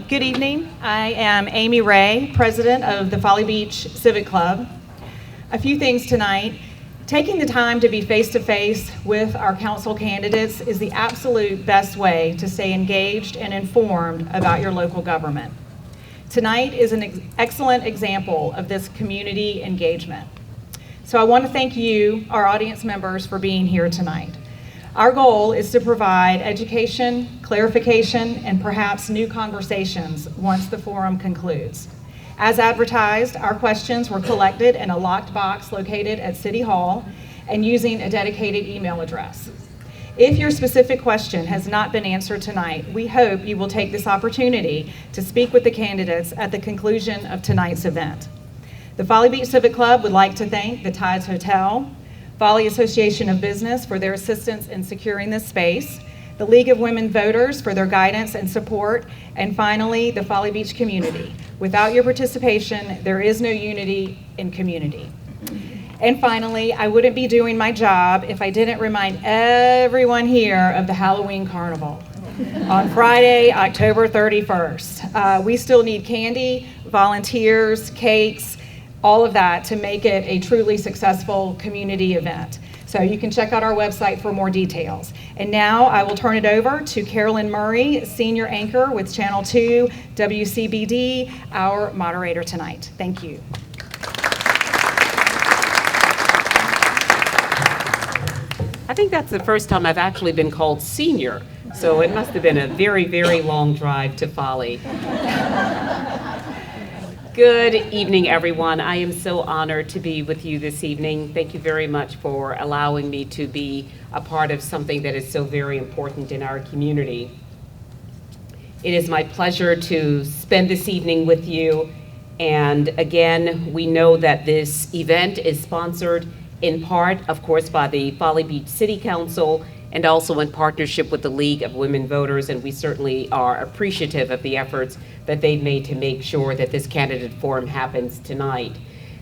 Good evening. I am Amy Ray, president of the Folly Beach Civic Club. A few things tonight. Taking the time to be face-to-face with our council candidates is the absolute best way to stay engaged and informed about your local government. Tonight is an excellent example of this community engagement. So I want to thank you, our audience members, for being here tonight. Our goal is to provide education, clarification, and perhaps new conversations once the forum concludes. As advertised, our questions were collected in a locked box located at City Hall and using a dedicated email address. If your specific question has not been answered tonight, we hope you will take this opportunity to speak with the candidates at the conclusion of tonight's event. The Folly Beach Civic Club would like to thank the Tides Hotel, Folly Association of Business for their assistance in securing this space, the League of Women Voters for their guidance and support, and finally, the Folly Beach community. Without your participation, there is no unity in community. And finally, I wouldn't be doing my job if I didn't remind everyone here of the Halloween Carnival on Friday, October 31st. We still need candy, volunteers, cakes, all of that to make it a truly successful community event. So you can check out our website for more details. And now I will turn it over to Carolyn Murray, senior anchor with Channel 2 WCBD, our moderator tonight. Thank you. I think that's the first time I've actually been called senior, so it must have been a very, very long drive to Folly. Good evening, everyone. I am so honored to be with you this evening. Thank you very much for allowing me to be a part of something that is so very important in our community. It is my pleasure to spend this evening with you. And again, we know that this event is sponsored in part, of course, by the Folly Beach City Council and also in partnership with the League of Women Voters, and we certainly are appreciative of the efforts that they've made to make sure that this candidate forum happens tonight.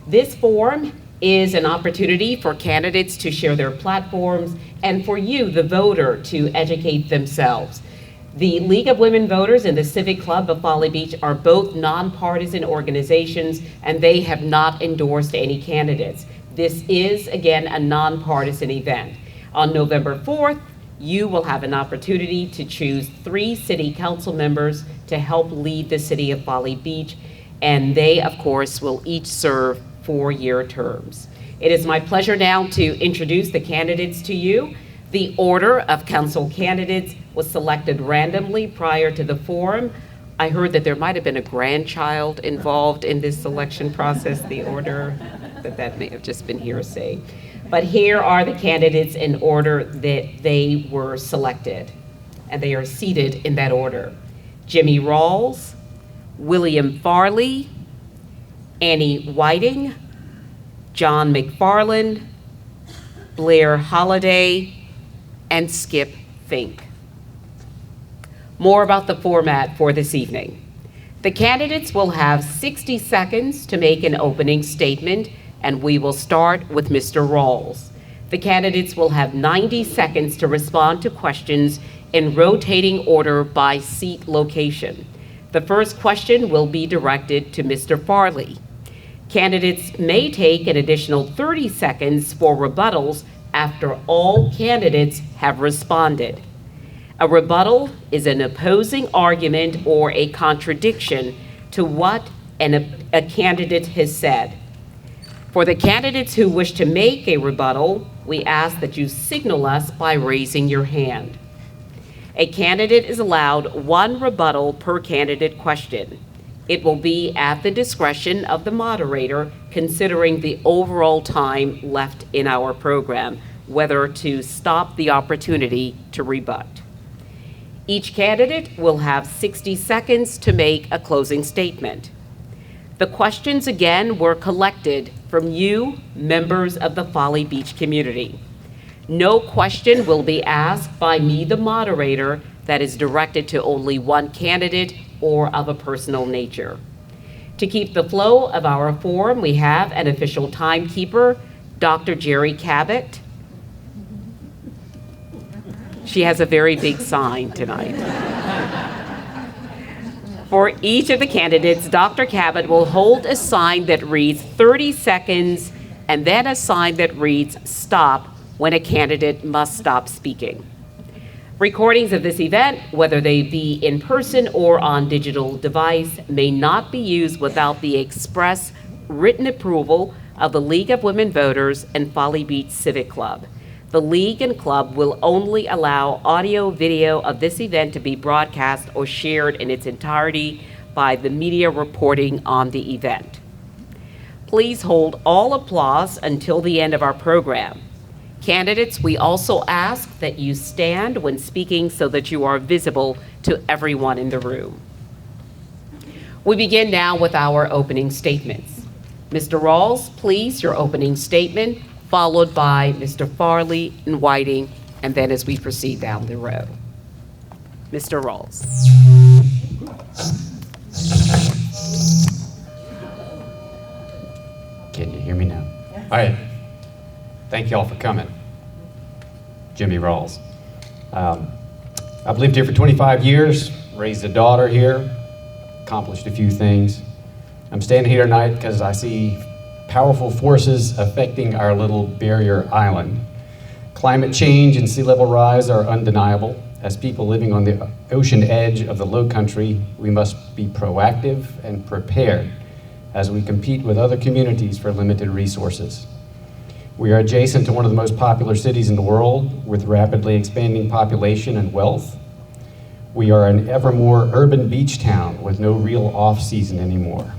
This forum is an opportunity for candidates to share their platforms and for you, the voter, to educate themselves. The League of Women Voters and the Civic Club of Folly Beach are both nonpartisan organizations, and they have not endorsed any candidates. This is, again, a nonpartisan event. On November 4th, you will have an opportunity to choose 3 city council members to help lead the city of Folly Beach, and they, of course, will each serve 4-year terms. It is my pleasure now to introduce the candidates to you. The order of council candidates was selected randomly prior to the forum. I heard that there might have been a grandchild involved in this selection process, the order, but that may have just been hearsay. But here are the candidates in order that they were selected, and they are seated in that order. Jimmy Rawls, William Farley, Annie Whiting, John McFarland, Blair Holliday, and Skip Fink. More about the format for this evening. The candidates will have 60 seconds to make an opening statement, and we will start with Mr. Rawls. The candidates will have 90 seconds to respond to questions in rotating order by seat location. The first question will be directed to Mr. Farley. Candidates may take an additional 30 seconds for rebuttals after all candidates have responded. A rebuttal is an opposing argument or a contradiction to what a candidate has said. For the candidates who wish to make a rebuttal, we ask that you signal us by raising your hand. A candidate is allowed 1 rebuttal per candidate question. It will be at the discretion of the moderator, considering the overall time left in our program, whether to stop the opportunity to rebut. Each candidate will have 60 seconds to make a closing statement. The questions, again, were collected from you, members of the Folly Beach community. No question will be asked by me, the moderator, that is directed to only one candidate or of a personal nature. To keep the flow of our forum, we have an official timekeeper, Dr. Jerry Cabot. She has a very big sign tonight. For each of the candidates, Dr. Cabot will hold a sign that reads 30 seconds and then a sign that reads stop when a candidate must stop speaking. Recordings of this event, whether they be in person or on digital device, may not be used without the express written approval of the League of Women Voters and Folly Beach Civic Club. The League and Club will only allow audio-video of this event to be broadcast or shared in its entirety by the media reporting on the event. Please hold all applause until the end of our program. Candidates, we also ask that you stand when speaking so that you are visible to everyone in the room. We begin now with our opening statements. Mr. Rawls, please, your opening statement, followed by Mr. Farley and Whiting, and then as we proceed down the row. Mr. Rawls. Can you hear me now? All right. Thank you all for coming. Jimmy Rawls. I've lived here for 25 years, raised a daughter here, accomplished a few things. I'm standing here tonight because I see powerful forces affecting our little barrier island. Climate change and sea level rise are undeniable. As people living on the ocean edge of the low country, we must be proactive and prepared as we compete with other communities for limited resources. We are adjacent to one of the most popular cities in the world with rapidly expanding population and wealth. We are an ever more urban beach town with no real off-season anymore.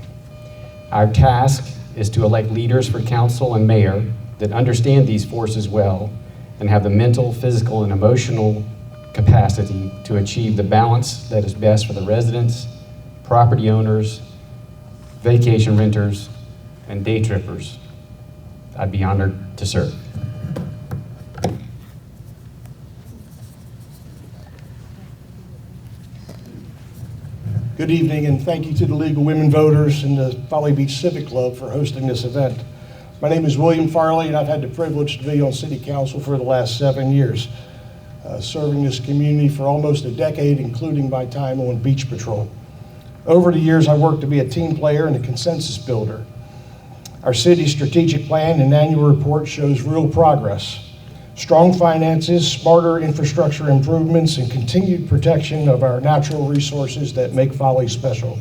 Our task is to elect leaders for council and mayor that understand these forces well and have the mental, physical, and emotional capacity to achieve the balance that is best for the residents, property owners, vacation renters, and day trippers. I'd be honored to serve. Good evening, and thank you to the League of Women Voters and the Folly Beach Civic Club for hosting this event. My name is William Farley, and I've had the privilege to be on City Council for the last 7 years, serving this community for almost a decade, including my time on Beach Patrol. Over the years, I've worked to be a team player and a consensus builder. Our city's strategic plan and annual report shows real progress. Strong finances, smarter infrastructure improvements, and continued protection of our natural resources that make Folly special.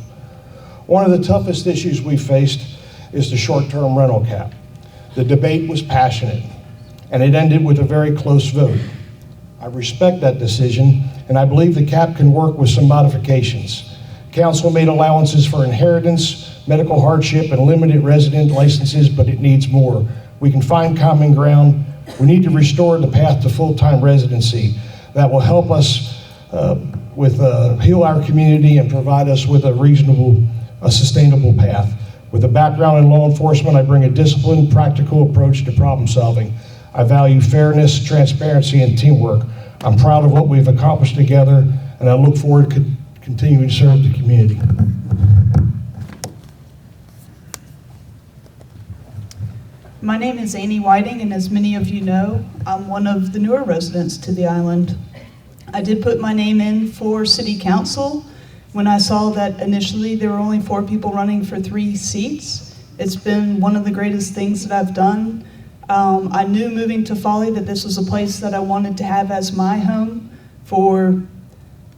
One of the toughest issues we faced is the short-term rental cap. The debate was passionate, and it ended with a very close vote. I respect that decision, and I believe the cap can work with some modifications. Council made allowances for inheritance, medical hardship, and limited resident licenses, but it needs more. We can find common ground. We need to restore the path to full-time residency. That will help us heal our community and provide us with a sustainable path. With a background in law enforcement, I bring a disciplined, practical approach to problem solving. I value fairness, transparency, and teamwork. I'm proud of what we've accomplished together, and I look forward to continuing to serve the community. My name is Annie Whiting, and as many of you know, I'm one of the newer residents to the island. I did put my name in for City Council when I saw that initially there were only 4 people running for 3 seats. It's been one of the greatest things that I've done. I knew moving to Folly that this was a place that I wanted to have as my home for,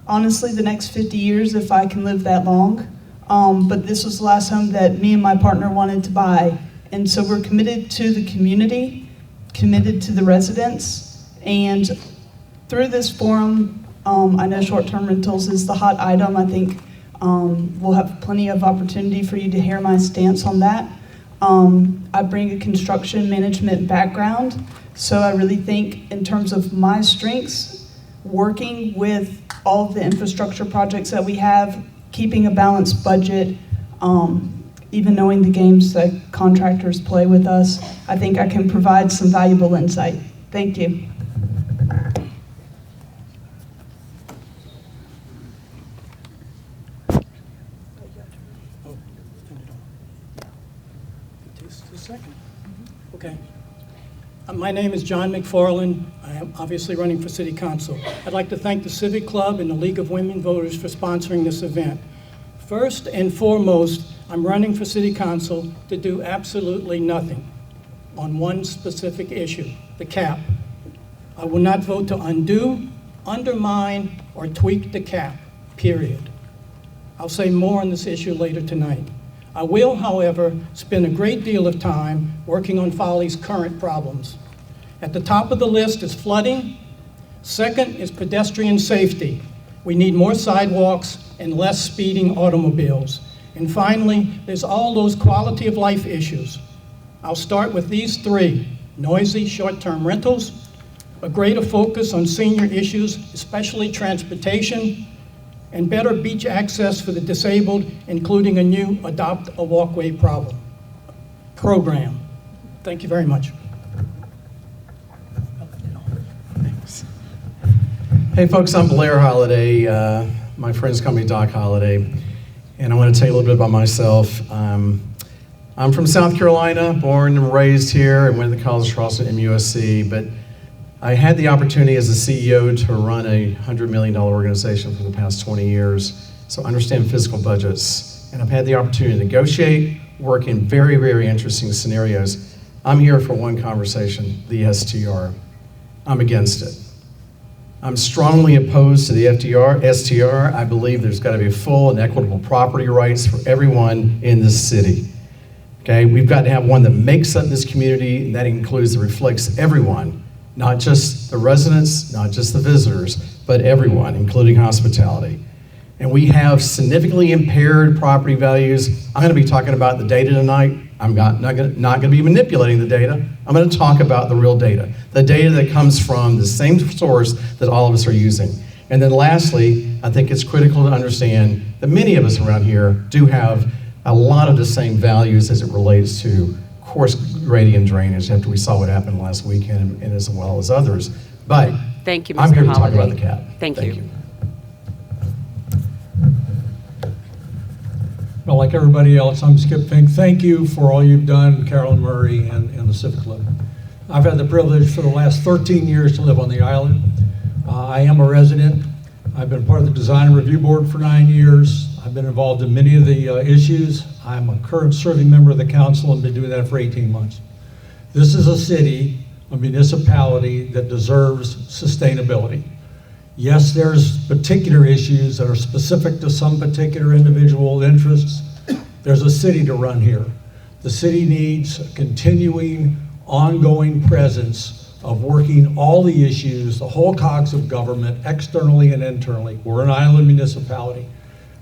honestly, the next 50 years if I can live that long. But this was the last home that me and my partner wanted to buy. And so we're committed to the community, committed to the residents, and through this forum, I know short-term rentals is the hot item. I think we'll have plenty of opportunity for you to hear my stance on that. I bring a construction management background, so I really think in terms of my strengths, working with all of the infrastructure projects that we have, keeping a balanced budget, even knowing the games that contractors play with us, I think I can provide some valuable insight. Thank you. Okay. My name is John McFarland. I am obviously running for City Council. I'd like to thank the Civic Club and the League of Women Voters for sponsoring this event. First and foremost, I'm running for city council to do absolutely nothing on one specific issue, the cap. I will not vote to undo, undermine, or tweak the cap, period. I'll say more on this issue later tonight. I will, however, spend a great deal of time working on Folly's current problems. At the top of the list is flooding. Second is pedestrian safety. We need more sidewalks and less speeding automobiles. And finally, there's all those quality of life issues. I'll start with these three: noisy short-term rentals, a greater focus on senior issues, especially transportation, and better beach access for the disabled, including a new Adopt a Walkway program. Thank you very much. Hey folks, I'm Blair Holliday. My friends call me Doc Holliday, and I want to tell you a little bit about myself. I'm from South Carolina, born and raised here, and went to college across at MUSC, but I had the opportunity as a CEO to run a $100 million organization for the past 20 years, so I understand fiscal budgets, and I've had the opportunity to negotiate, work in very, very interesting scenarios. I'm here for one conversation, the STR. I'm against it. I'm strongly opposed to the STR. I believe there's got to be full and equitable property rights for everyone in this city. Okay, we've got to have one that makes up this community, and that includes, that reflects everyone, not just the residents, not just the visitors, but everyone, including hospitality. And we have significantly impaired property values. I'm going to be talking about the data tonight. I'm not going to be manipulating the data. I'm going to talk about the real data, the data that comes from the same source that all of us are using. And then lastly, I think it's critical to understand that many of us around here do have a lot of the same values as it relates to course grading and drainage after we saw what happened last weekend, and as well as others. But Thank you, Mr. I'm here to Holliday. talk about the cap. Thank you. Well, like everybody else, I'm Skip Fink. Thank you for all you've done, Carolyn Murray and the Civic Club. I've had the privilege for the last 13 years to live on the island. I am a resident. I've been part of the Design Review Board for 9 years. I've been involved in many of the issues. I'm a current serving member of the council and been doing that for 18 months. This is a city, a municipality that deserves sustainability. Yes, there's particular issues that are specific to some particular individual interests. There's a city to run here. The city needs a continuing, ongoing presence of working all the issues, the whole cogs of government, externally and internally. We're an island municipality.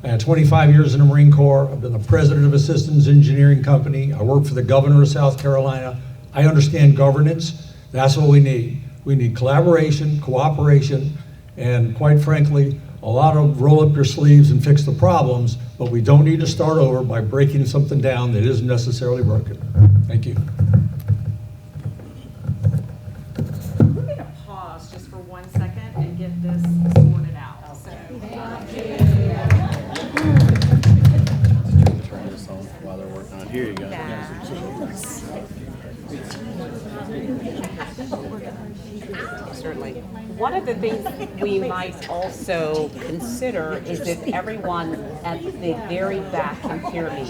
I had 25 years in the Marine Corps. I've been the president of a systems engineering company. I work for the governor of South Carolina. I understand governance. That's what we need. We need collaboration, cooperation, and quite frankly, a lot of roll up your sleeves and fix the problems, but we don't need to start over by breaking something down that isn't necessarily broken. Thank you. We're going to pause just for 1 second and get this sorted out. So, Turn this on while they're working on it. Here you go. Certainly. One of the things we might also consider is if everyone at the very back can hear me.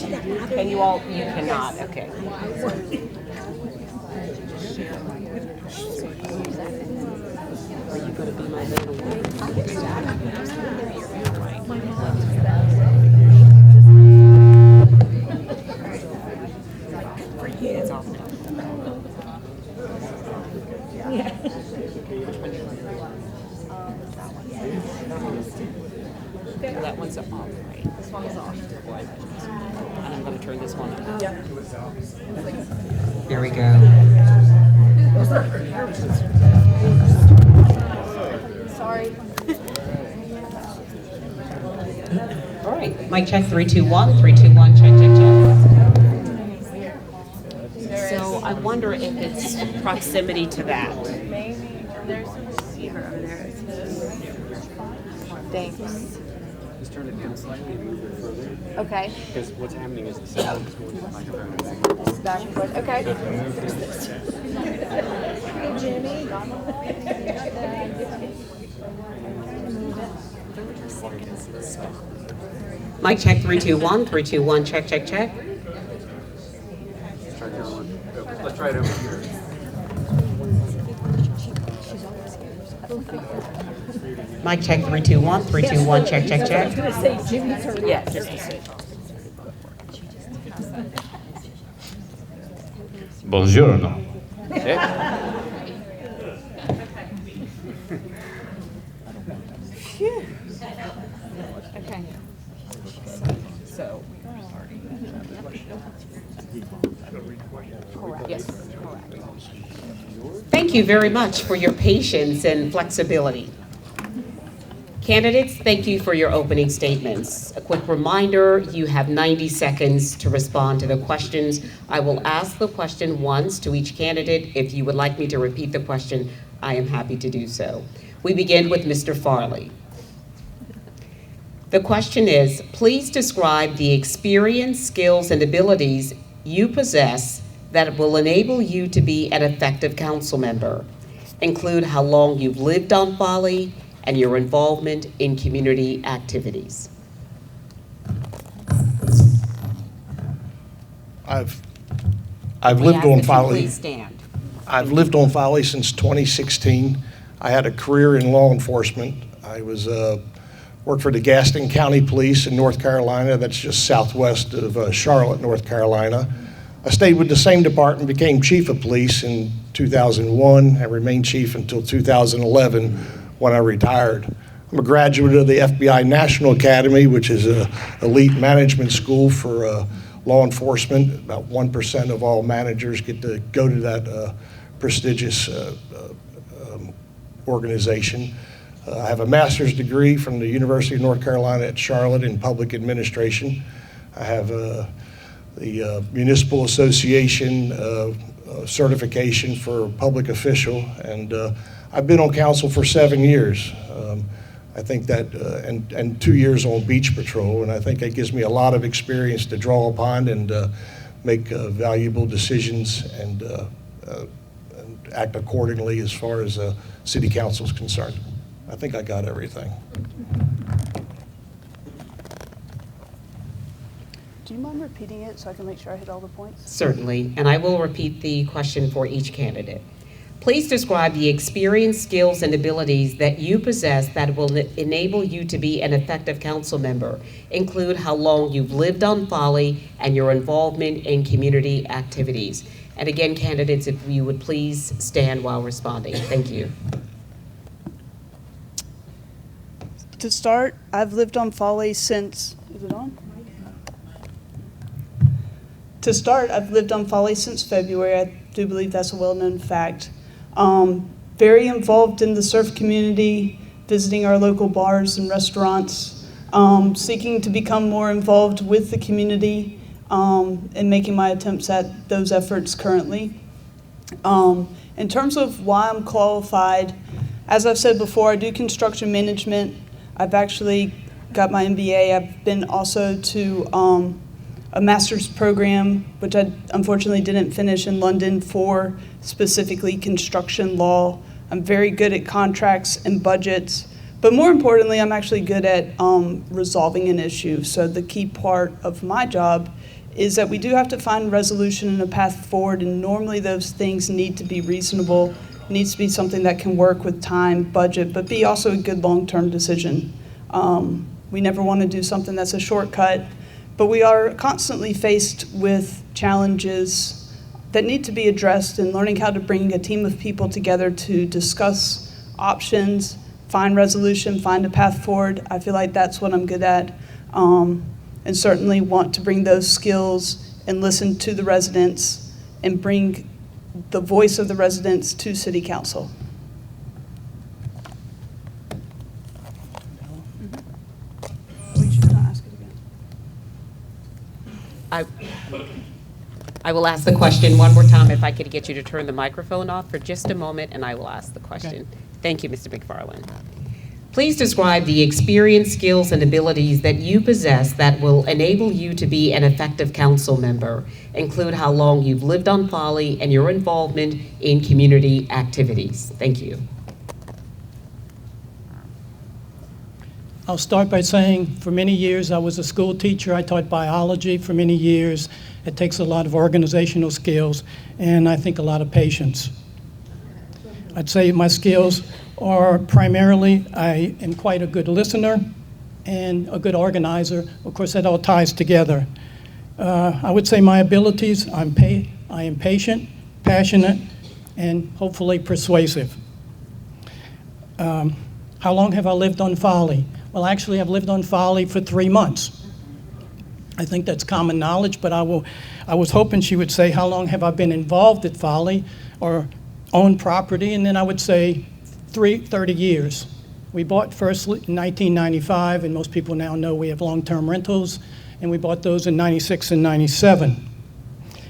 Can you all? You cannot. Okay. Are you going to be my little It's off now. That one's off, right? This one is off. And I'm going to turn this one on. Yeah. Here we go. sorry. All right, mic check, 3, 2, 1, 3, 2, 1, check, check, check. So I wonder if it's proximity to that. Maybe there's a receiver over there. Thanks. Just turn it down slightly and move it further. Okay. Because what's happening is the sound is going to the microphone and back. This is back and forth. Okay. Hey, Jimmy. Mic check 321, 321, check, check, check. Let's try it over here. Mic check 321, 321, check, check, check. Yeah, just a second. Buongiorno. Okay. So. Yes. Thank you very much for your patience and flexibility. Candidates, thank you for your opening statements. A quick reminder, you have 90 seconds to respond to the questions. I will ask the question once to each candidate. If you would like me to repeat the question, I am happy to do so. We begin with Mr. Farley. The question is, please describe the experience, skills, and abilities you possess that will enable you to be an effective council member. Include how long you've lived on Folly and your involvement in community activities. I've lived on Folly. Please stand. I've lived on Folly since 2016. I had a career in law enforcement. I was worked for the Gaston County Police in North Carolina. That's just southwest of Charlotte, North Carolina. I stayed with the same department, became chief of police in 2001. I remained chief until 2011 when I retired. I'm a graduate of the FBI National Academy, which is an elite management school for law enforcement. About 1% of all managers get to go to that prestigious organization. I have a master's degree from the University of North Carolina at Charlotte in public administration. I have the Municipal Association certification for public official, and I've been on council for 7 years. I think that, and 2 years on beach patrol, and I think that gives me a lot of experience to draw upon and make valuable decisions and act accordingly as far as city council is concerned. I think I got everything. Do you mind repeating it so I can make sure I hit all the points? Certainly, and I will repeat the question for each candidate. Please describe the experience, skills, and abilities that you possess that will enable you to be an effective council member. Include how long you've lived on Folly and your involvement in community activities. And again, candidates, if you would please stand while responding. Thank you. To start, I've lived on Folly since, is it on? To start, I've lived on Folly since February. I do believe that's a well-known fact. Very involved in the surf community, visiting our local bars and restaurants, seeking to become more involved with the community, and making my attempts at those efforts currently. In terms of why I'm qualified, as I've said before, I do construction management. I've actually got my MBA. I've been also to a master's program, which I unfortunately didn't finish in London, for specifically construction law. I'm very good at contracts and budgets, but more importantly, I'm actually good at resolving an issue. So the key part of my job is that we do have to find resolution and a path forward, and normally those things need to be reasonable, needs to be something that can work with time, budget, but be also a good long-term decision. We never want to do something that's a shortcut, but we are constantly faced with challenges that need to be addressed, and learning how to bring a team of people together to discuss options, find resolution, find a path forward. I feel like that's what I'm good at, and certainly want to bring those skills and listen to the residents and bring the voice of the residents to City Council. We should not ask it again. I will ask the question one more time. If I could get you to turn the microphone off for just a moment, and I will ask the question. Okay. Thank you, Mr. McFarland. Please describe the experience, skills, and abilities that you possess that will enable you to be an effective council member. Include how long you've lived on Folly and your involvement in community activities. Thank you. I'll start by saying for many years I was a school teacher. I taught biology for many years. It takes a lot of organizational skills and I think a lot of patience. I'd say my skills are primarily I am quite a good listener and a good organizer. Of course, that all ties together. I would say my abilities, I am patient, passionate, and hopefully persuasive. How long have I lived on Folly? Well, actually, I've lived on Folly for 3 months. I think that's common knowledge, but I was hoping she would say, how long have I been involved at Folly or owned property? And then I would say 30 years. We bought first in 1995, and most people now know we have long-term rentals, and we bought those in 96 and 97.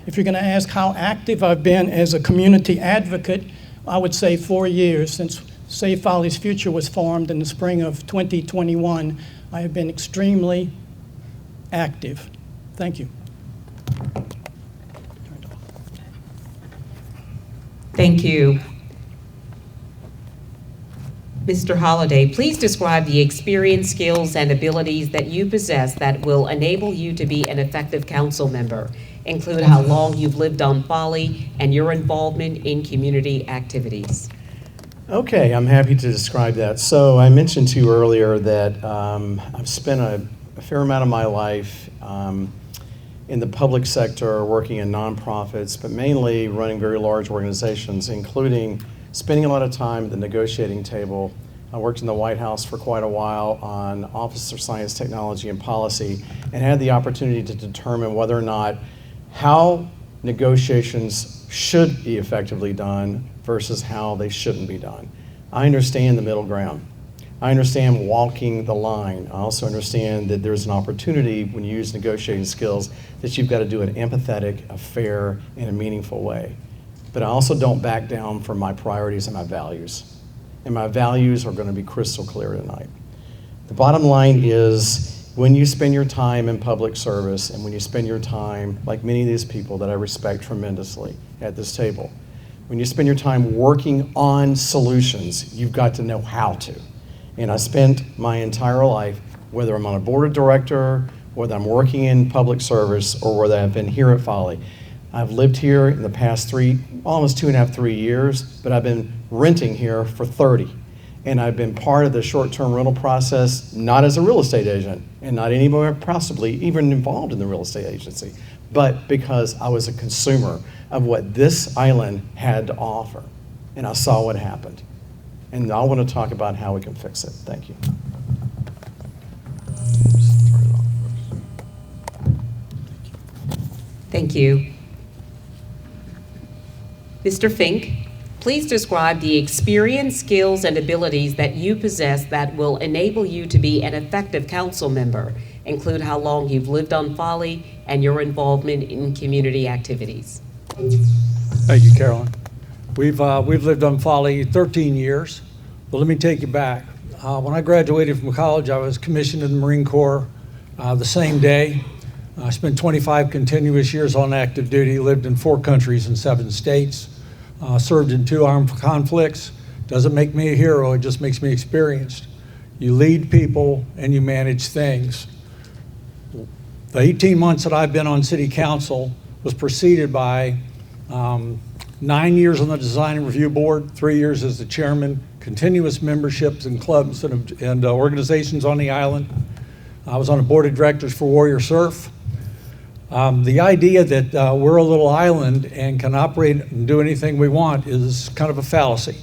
If you're going to ask how active I've been as a community advocate, I would say 4 years. Since Save Folly's Future was formed in the spring of 2021, I have been extremely active. Thank you. Thank you. Mr. Holliday, please describe the experience, skills, and abilities that you possess that will enable you to be an effective council member. Include how long you've lived on Folly and your involvement in community activities. Okay, I'm happy to describe that. So I mentioned to you earlier that I've spent a fair amount of my life in the public sector, working in nonprofits, but mainly running very large organizations, including spending a lot of time at the negotiating table. I worked in the White House for quite a while on Office of Science, Technology, and Policy, and had the opportunity to determine whether or not how negotiations should be effectively done versus how they shouldn't be done. I understand the middle ground. I understand walking the line. I also understand that there's an opportunity when you use negotiating skills that you've got to do it empathetic, a fair, and a meaningful way. But I also don't back down from my priorities and my values. And my values are going to be crystal clear tonight. The bottom line is, when you spend your time in public service and when you spend your time, like many of these people that I respect tremendously at this table, when you spend your time working on solutions, you've got to know how to. And I spent my entire life, whether I'm on a board of director, whether I'm working in public service, or whether I've been here at Folly. I've lived here in the past almost 2.5, 3 years, but I've been renting here for 30. And I've been part of the short-term rental process, not as a real estate agent, and not anywhere possibly even involved in the real estate agency, but because I was a consumer of what this island had to offer. And I saw what happened. And I want to talk about how we can fix it. Thank you. Thank you. Mr. Fink, please describe the experience, skills, and abilities that you possess that will enable you to be an effective council member. Include how long you've lived on Folly and your involvement in community activities. Thank you, Carolyn. We've lived on Folly 13 years, but let me take you back. When I graduated from college, I was commissioned in the Marine Corps the same day. I spent 25 continuous years on active duty, lived in 4 countries and 7 states, served in 2 armed conflicts. Doesn't make me a hero, it just makes me experienced. You lead people and you manage things. The 18 months that I've been on city council was preceded by 9 years on the design and review board, 3 years as the chairman, continuous memberships in clubs and organizations on the island. I was on the board of directors for Warrior Surf. The idea that we're a little island and can operate and do anything we want is kind of a fallacy.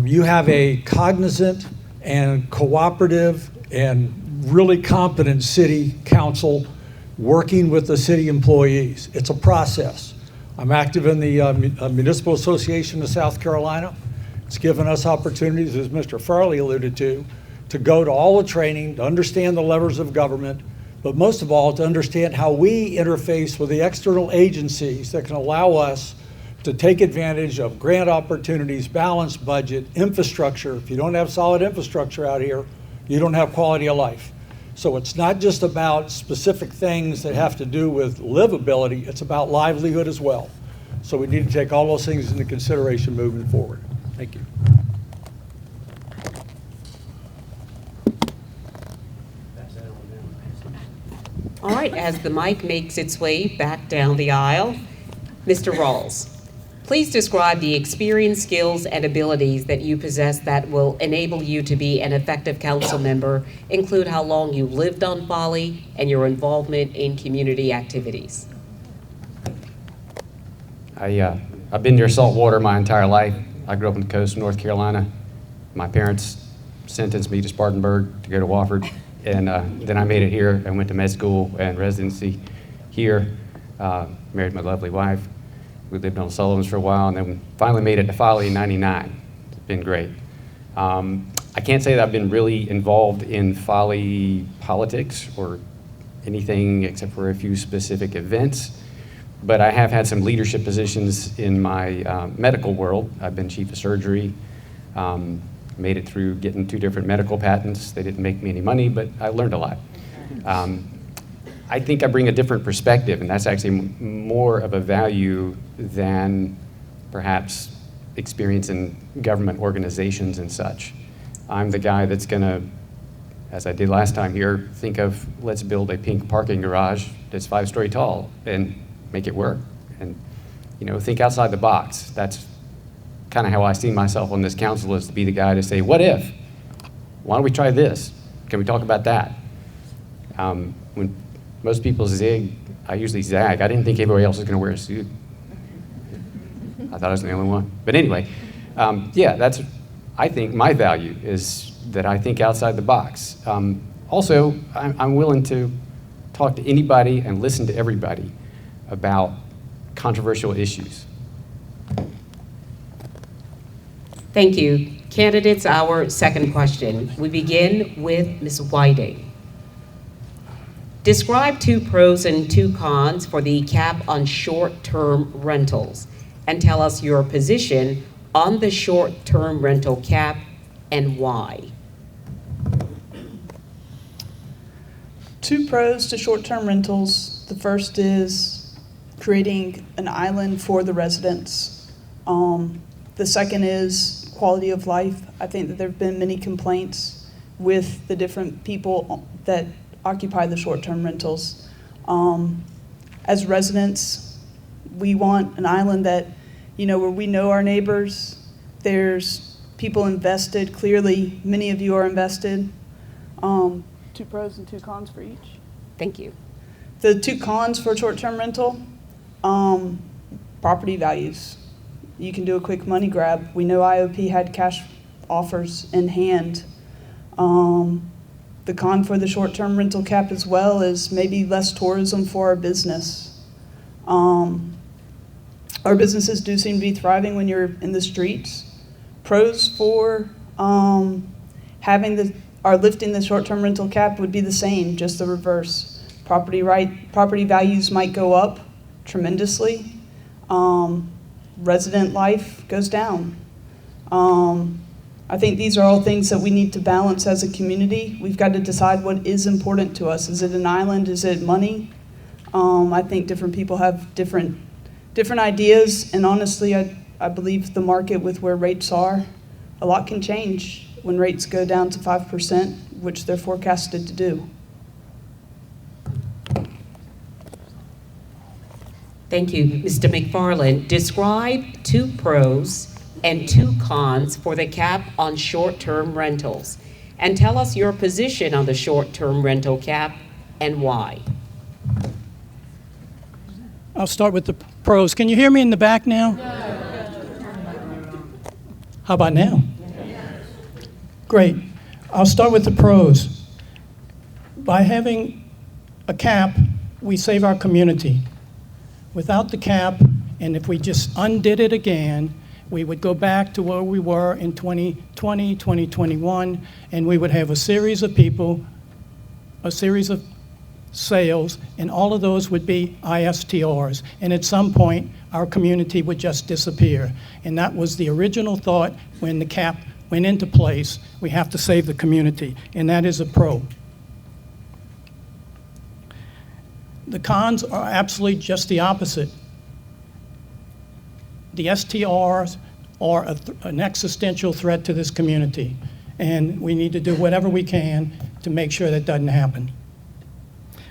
You have a cognizant and cooperative and really competent city council working with the city employees. It's a process. I'm active in the Municipal Association of South Carolina. It's given us opportunities, as Mr. Farley alluded to go to all the training, to understand the levers of government, but most of all, to understand how we interface with the external agencies that can allow us to take advantage of grant opportunities, balanced budget, infrastructure. If you don't have solid infrastructure out here, you don't have quality of life. So it's not just about specific things that have to do with livability, it's about livelihood as well. So we need to take all those things into consideration moving forward. Thank you. All right, as the mic makes its way back down the aisle, Mr. Rawls, please describe the experience, skills, and abilities that you possess that will enable you to be an effective council member. Include how long you lived on Folly and your involvement in community activities. I've been near saltwater my entire life. I grew up on the coast of North Carolina. My parents sentenced me to Spartanburg to go to Wofford, and then I made it here. I went to med school and residency here, married my lovely wife. We lived on Sullivan's for a while, and then finally made it to Folly in '99. It's been great. I can't say that I've been really involved in Folly politics or anything except for a few specific events. But I have had some leadership positions in my medical world. I've been chief of surgery, made it through getting 2 different medical patents. They didn't make me any money, but I learned a lot. I think I bring a different perspective, and that's actually more of a value than perhaps experience in government organizations and such. I'm the guy that's gonna, as I did last time here, think of, let's build a pink parking garage that's 5-story tall and make it work, and think outside the box. That's kind of how I see myself on this council, is to be the guy to say, what if? Why don't we try this? Can we talk about that? When most people zig, I usually zag. I didn't think everybody else was going to wear a suit. I thought I was the only one. But anyway, yeah, I think my value is that I think outside the box. Also, I'm willing to talk to anybody and listen to everybody about controversial issues. Thank you. Candidates, our second question. We begin with Ms. Whiting. Describe 2 pros and 2 cons for the cap on short-term rentals, and tell us your position on the short-term rental cap and why. 2 pros to short-term rentals. The first is creating an island for the residents. The second is quality of life. I think that there have been many complaints with the different people that occupy the short-term rentals. As residents, we want an island that, where we know our neighbors, there's people invested. Clearly, many of you are invested. 2 pros and 2 cons for each. Thank you. The 2 cons for short-term rental, property values. You can do a quick money grab. We know IOP had cash offers in hand. The con for the short-term rental cap as well is maybe less tourism for our business. Our businesses do seem to be thriving when you're in the streets. Pros for lifting the short-term rental cap would be the same, just the reverse. Property values might go up tremendously. Resident life goes down. I think these are all things that we need to balance as a community. We've got to decide what is important to us. Is it an island? Is it money? I think different people have different ideas, and honestly, I believe the market with where rates are, a lot can change when rates go down to 5%, which they're forecasted to do. Thank you. Mr. McFarland, describe 2 pros and 2 cons for the cap on short-term rentals, and tell us your position on the short-term rental cap and why. I'll start with the pros. Can you hear me in the back now? How about now? Great. I'll start with the pros. By having a cap, we save our community. Without the cap, and if we just undid it again, we would go back to where we were in 2020, 2021, and we would have a series of people, a series of sales, and all of those would be ISTRs. And at some point, our community would just disappear. And that was the original thought when the cap went into place. We have to save the community, and that is a pro. The cons are absolutely just the opposite. The STRs are an existential threat to this community, and we need to do whatever we can to make sure that doesn't happen.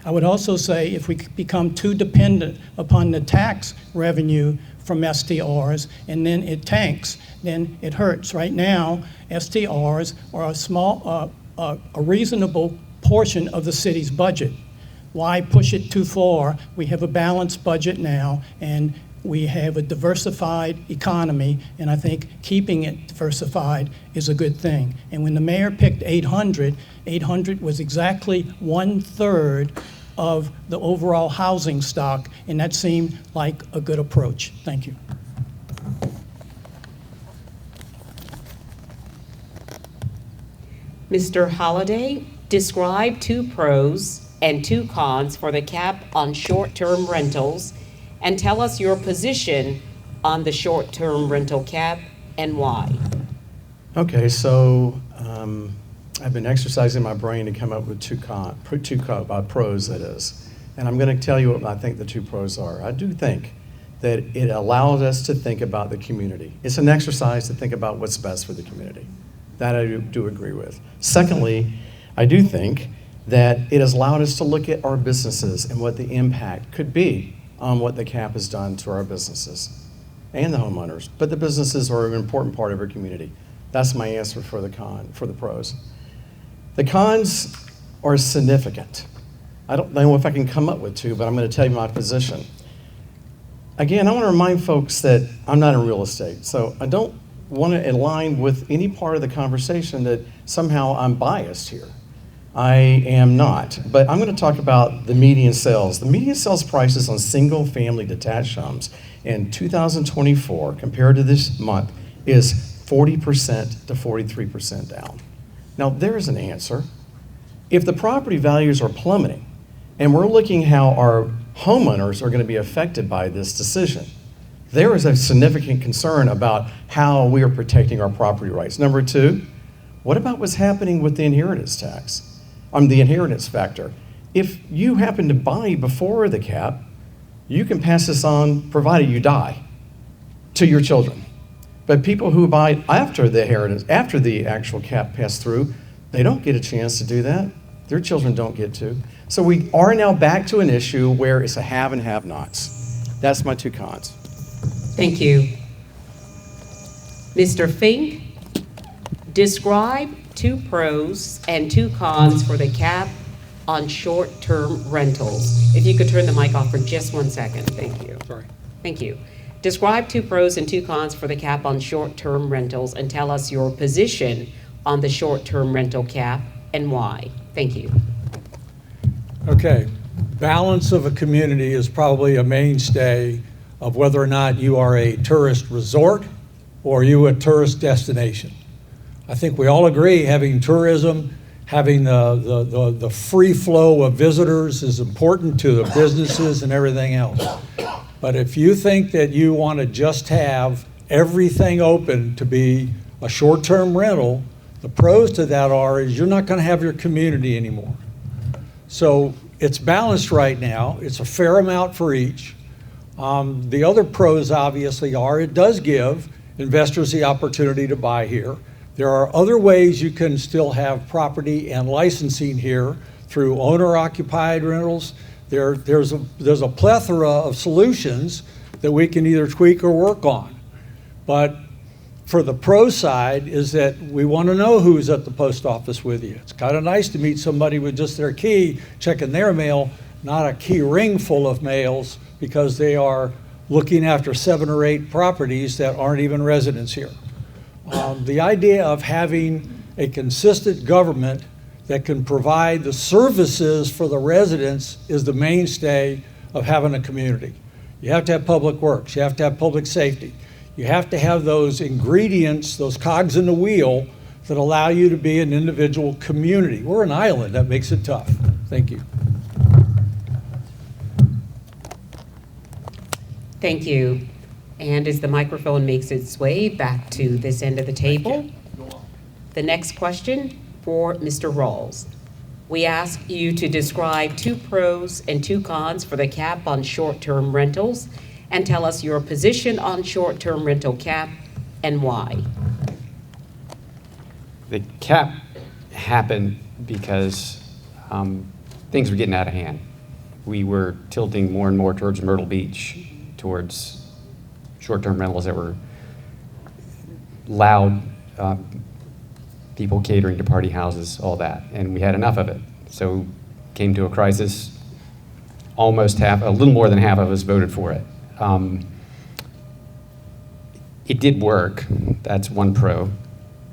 I would also say if we become too dependent upon the tax revenue from STRs and then it tanks, then it hurts. Right now, STRs are a small, a reasonable portion of the city's budget. Why push it too far? We have a balanced budget now, and we have a diversified economy, and I think keeping it diversified is a good thing. And when the mayor picked 800, 800 was exactly 1/3 of the overall housing stock, and that seemed like a good approach. Thank you. Mr. Holliday, describe 2 pros and 2 cons for the cap on short-term rentals, and tell us your position on the short-term rental cap and why. Okay, so I've been exercising my brain to come up with two pros, that is. And I'm going to tell you what I think the 2 pros are. I do think that it allows us to think about the community. It's an exercise to think about what's best for the community. That I do agree with. Secondly, I do think that it has allowed us to look at our businesses and what the impact could be on what the cap has done to our businesses and the homeowners. But the businesses are an important part of our community. That's my answer for the pros. The cons are significant. I don't know if I can come up with 2, but I'm going to tell you my position. Again, I want to remind folks that I'm not in real estate, so I don't want to align with any part of the conversation that somehow I'm biased here. I am not, but I'm going to talk about the median sales. The median sales prices on single-family detached homes in 2024 compared to this month is 40% to 43% down. Now, there is an answer. If the property values are plummeting, and we're looking how our homeowners are going to be affected by this decision, there is a significant concern about how we are protecting our property rights. Number 2, what about what's happening with the inheritance tax? The inheritance factor. If you happen to buy before the cap, you can pass this on provided you die to your children. But people who buy after the inheritance, after the actual cap passed through, they don't get a chance to do that. Their children don't get to. So we are now back to an issue where it's a have and have-nots. That's my 2 cons. Thank you. Mr. Fink, describe 2 pros and 2 cons for the cap on short-term rentals. If you could turn the mic off for just 1 second, thank you. Sorry. Thank you. Describe 2 pros and 2 cons for the cap on short-term rentals and tell us your position on the short-term rental cap and why. Thank you. Okay, balance of a community is probably a mainstay of whether or not you are a tourist resort or you a tourist destination. I think we all agree having tourism, having the free flow of visitors is important to the businesses and everything else. But if you think that you want to just have everything open to be a short-term rental, the pros to that is you're not going to have your community anymore. So it's balanced right now. It's a fair amount for each. The other pros obviously are it does give investors the opportunity to buy here. There are other ways you can still have property and licensing here through owner-occupied rentals. There's a plethora of solutions that we can either tweak or work on. But for the pro side is that we want to know who's at the post office with you. It's kind of nice to meet somebody with just their key, checking their mail, not a key ring full of mails because they are looking after 7 or 8 properties that aren't even residents here. The idea of having a consistent government that can provide the services for the residents is the mainstay of having a community. You have to have public works, you have to have public safety, you have to have those ingredients, those cogs in the wheel that allow you to be an individual community. We're an island, that makes it tough. Thank you. Thank you. And as the microphone makes its way back to this end of the table, the next question for Mr. Rawls. We ask you to describe 2 pros and 2 cons for the cap on short-term rentals and tell us your position on short-term rental cap and why. The cap happened because things were getting out of hand. we were tilting more and more towards Myrtle Beach, towards short-term rentals that were loud, people catering to party houses, all that, and we had enough of it. So came to a crisis. Almost half, a little more than half of us voted for it. It did work. That's one pro.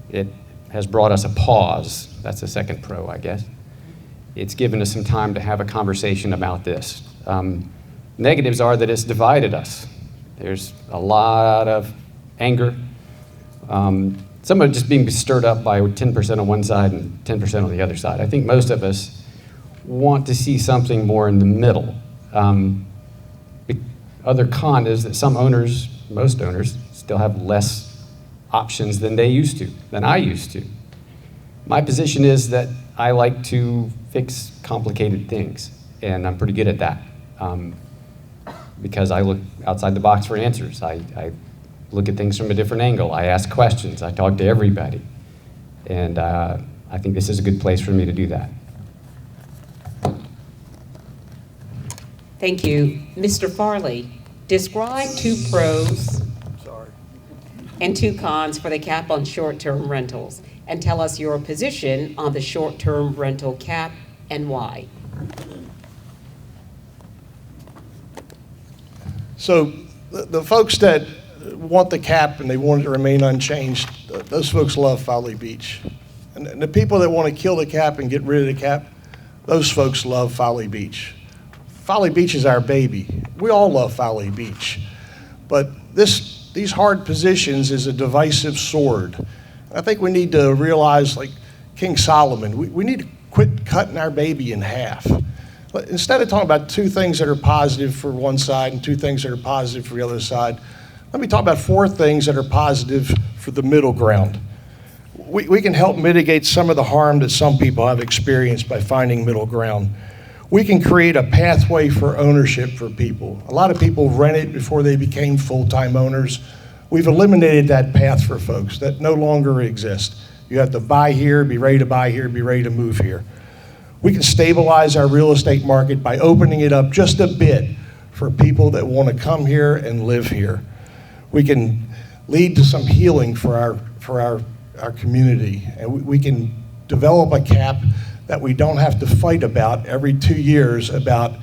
It has brought us a pause. That's the second pro, I guess. It's given us some time to have a conversation about this. Negatives are that it's divided us. There's a lot of anger. Some of it just being stirred up by 10% on one side and 10% on the other side. I think most of us want to see something more in the middle. The other con is that some owners, most owners, still have less options than I used to. My position is that I like to fix complicated things, and I'm pretty good at that because I look outside the box for answers. I look at things from a different angle. I ask questions. I talk to everybody, and I think this is a good place for me to do that. Thank you. Mr. Farley, describe 2 pros and 2 cons for the cap on short-term rentals, and tell us your position on the short-term rental cap and why. So the folks that want the cap and they want it to remain unchanged, those folks love Folly Beach. And the people that want to kill the cap and get rid of the cap, those folks love Folly Beach. Folly Beach is our baby. We all love Folly Beach. But these hard positions is a divisive sword. I think we need to realize, like King Solomon, we need to quit cutting our baby in half. Instead of talking about 2 things that are positive for one side and 2 things that are positive for the other side, let me talk about 4 things that are positive for the middle ground. We can help mitigate some of the harm that some people have experienced by finding middle ground. We can create a pathway for ownership for people. A lot of people rented before they became full-time owners. We've eliminated that path for folks. That no longer exists. You have to buy here, be ready to buy here, be ready to move here. We can stabilize our real estate market by opening it up just a bit for people that want to come here and live here. We can lead to some healing for our community, and we can develop a cap that we don't have to fight about every 2 years about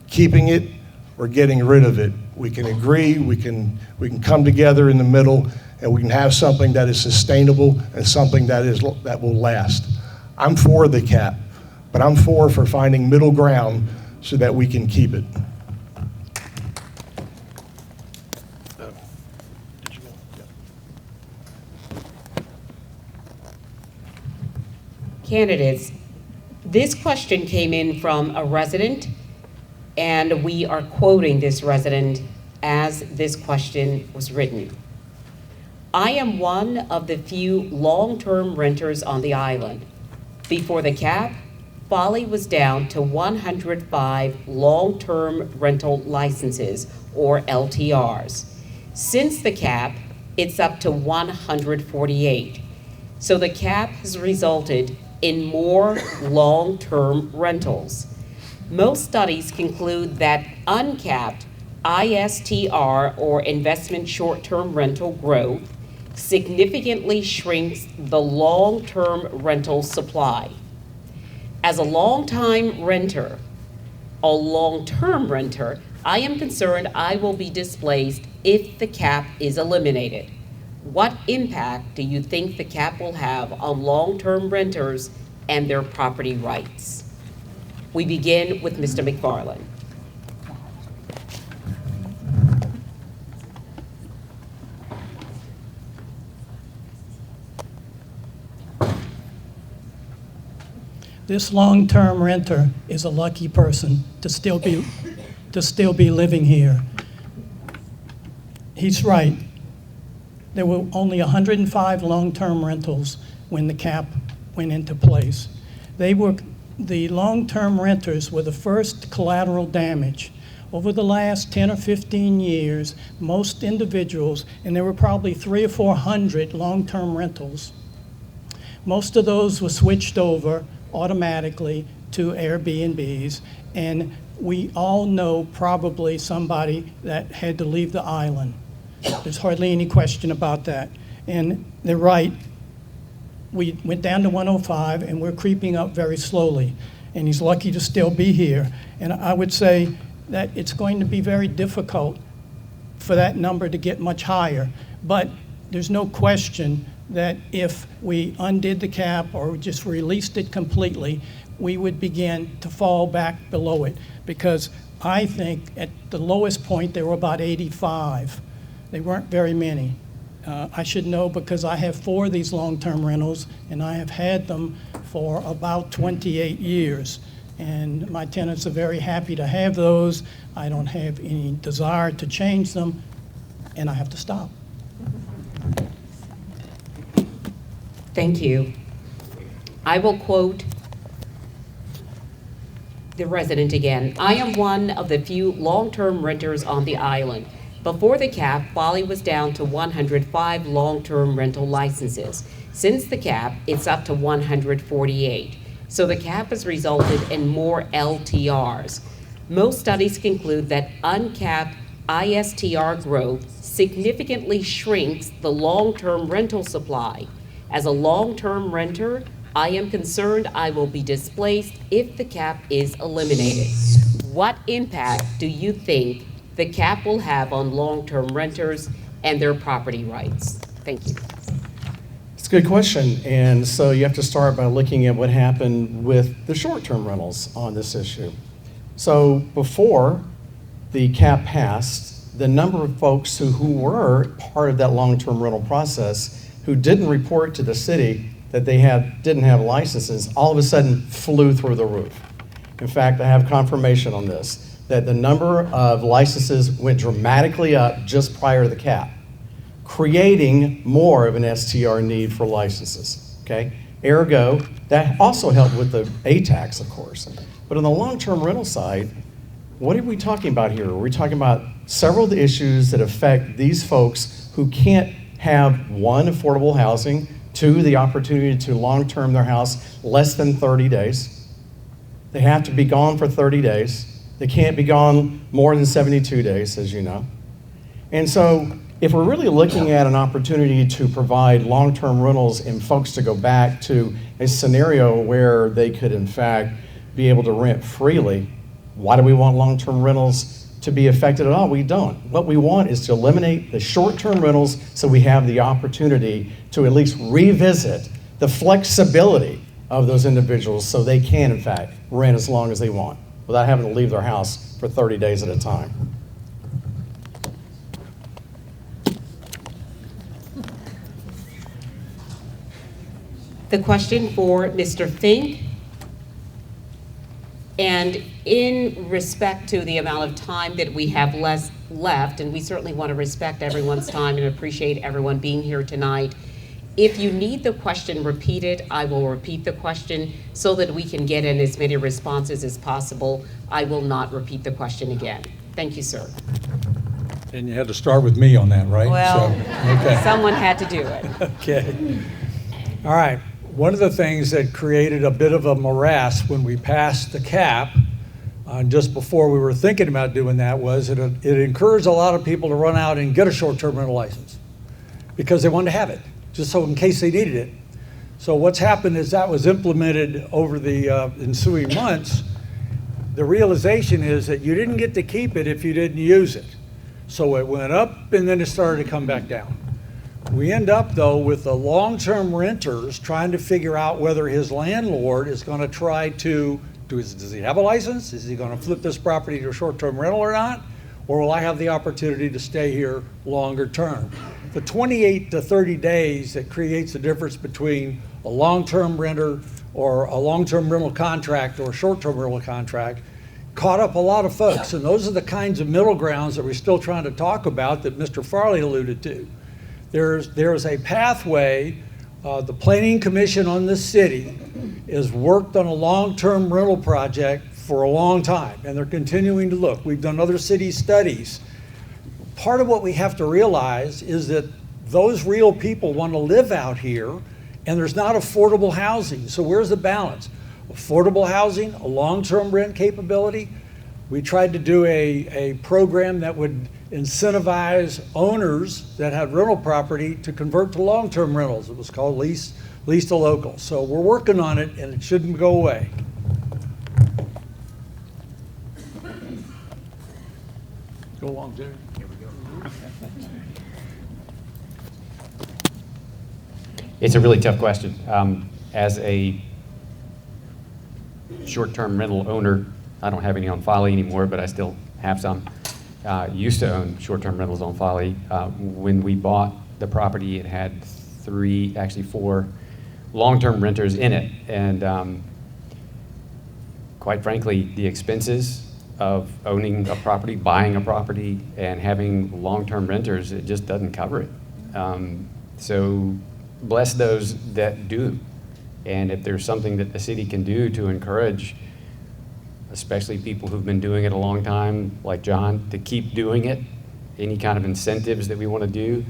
keeping it or getting rid of it. We can agree, we can come together in the middle, and we can have something that is sustainable and something that will last. I'm for the cap, but I'm for finding middle ground so that we can keep it. Candidates, this question came in from a resident, and we are quoting this resident as this question was written. I am one of the few long-term renters on the island. Before the cap, Folly was down to 105 long-term rental licenses, or LTRs. Since the cap, it's up to 148. So the cap has resulted in more long-term rentals. Most studies conclude that uncapped ISTR, or investment short-term rental growth, significantly shrinks the long-term rental supply. As a long-term renter, I am concerned I will be displaced if the cap is eliminated. What impact do you think the cap will have on long-term renters and their property rights? We begin with Mr. McFarland. This long-term renter is a lucky person to still be living here. He's right. There were only 105 long-term rentals when the cap went into place. The long-term renters were the first collateral damage. Over the last 10 or 15 years, most individuals, and there were probably 300 or 400 long-term rentals, most of those were switched over automatically to Airbnbs, and we all know probably somebody that had to leave the island. There's hardly any question about that. And they're right. We went down to 105 and we're creeping up very slowly. And he's lucky to still be here. And I would say that it's going to be very difficult for that number to get much higher. But there's no question that if we undid the cap or just released it completely, we would begin to fall back below it. Because I think at the lowest point, there were about 85. They weren't very many. I should know because I have 4 of these long-term rentals, and I have had them for about 28 years. And my tenants are very happy to have those. I don't have any desire to change them, and I have to stop. Thank you. I will quote the resident again. I am one of the few long-term renters on the island. Before the cap, Folly was down to 105 long-term rental licenses. Since the cap, it's up to 148. So the cap has resulted in more LTRs. Most studies conclude that uncapped ISTR growth significantly shrinks the long-term rental supply. As a long-term renter, I am concerned I will be displaced if the cap is eliminated. What impact do you think the cap will have on long-term renters and their property rights? Thank you. It's a good question. And so you have to start by looking at what happened with the short-term rentals on this issue. So before the cap passed, the number of folks who were part of that long-term rental process who didn't report to the city that they didn't have licenses, all of a sudden flew through the roof. In fact, I have confirmation on this, that the number of licenses went dramatically up just prior to the cap, creating more of an STR need for licenses, okay? Ergo, that also helped with the A tax, of course. But on the long-term rental side, what are we talking about here? We're talking about several of the issues that affect these folks who can't have, 1, affordable housing, 2, the opportunity to long-term their house less than 30 days. They have to be gone for 30 days. They can't be gone more than 72 days, as you know. And so if we're really looking at an opportunity to provide long-term rentals and folks to go back to a scenario where they could, in fact, be able to rent freely, why do we want long-term rentals to be affected at all? We don't. What we want is to eliminate the short-term rentals so we have the opportunity to at least revisit the flexibility of those individuals so they can, in fact, rent as long as they want without having to leave their house for 30 days at a time. The question for Mr. Fink. And in respect to the amount of time that we have left, and we certainly want to respect everyone's time and appreciate everyone being here tonight, if you need the question repeated, I will repeat the question so that we can get in as many responses as possible. I will not repeat the question again. Thank you, sir. And you had to start with me on that, right? Well, okay. Someone had to do it. Okay. All right. One of the things that created a bit of a morass when we passed the cap, just before we were thinking about doing that, was it encouraged a lot of people to run out and get a short-term rental license because they wanted to have it, just so in case they needed it. So what's happened is that was implemented over the ensuing months. The realization is that you didn't get to keep it if you didn't use it. So it went up and then it started to come back down. We end up, though, with the long-term renters trying to figure out whether his landlord is going to try to, does he have a license? Is he going to flip this property to a short-term rental or not? Or will I have the opportunity to stay here longer term? The 28 to 30 days that creates the difference between a long-term renter or a long-term rental contract or a short-term rental contract caught up a lot of folks. And those are the kinds of middle grounds that we're still trying to talk about that Mr. Farley alluded to. There's a pathway. The Planning Commission on this city has worked on a long-term rental project for a long time, and they're continuing to look. We've done other city studies. Part of what we have to realize is that those real people want to live out here, and there's not affordable housing. So where's the balance? Affordable housing, a long-term rent capability. We tried to do a program that would incentivize owners that had rental property to convert to long-term rentals. It was called Lease to Local. So we're working on it, and it shouldn't go away. Go along, Jerry. It's a really tough question. As a short-term rental owner, I don't have any on Folly anymore, but I still have some. Used to own short-term rentals on Folly. When we bought the property, it had four long-term renters in it. And quite frankly, the expenses of owning a property, buying a property, and having long-term renters, it just doesn't cover it. So bless those that do. And if there's something that the city can do to encourage, especially people who've been doing it a long time, like John, to keep doing it, any kind of incentives that we want to do,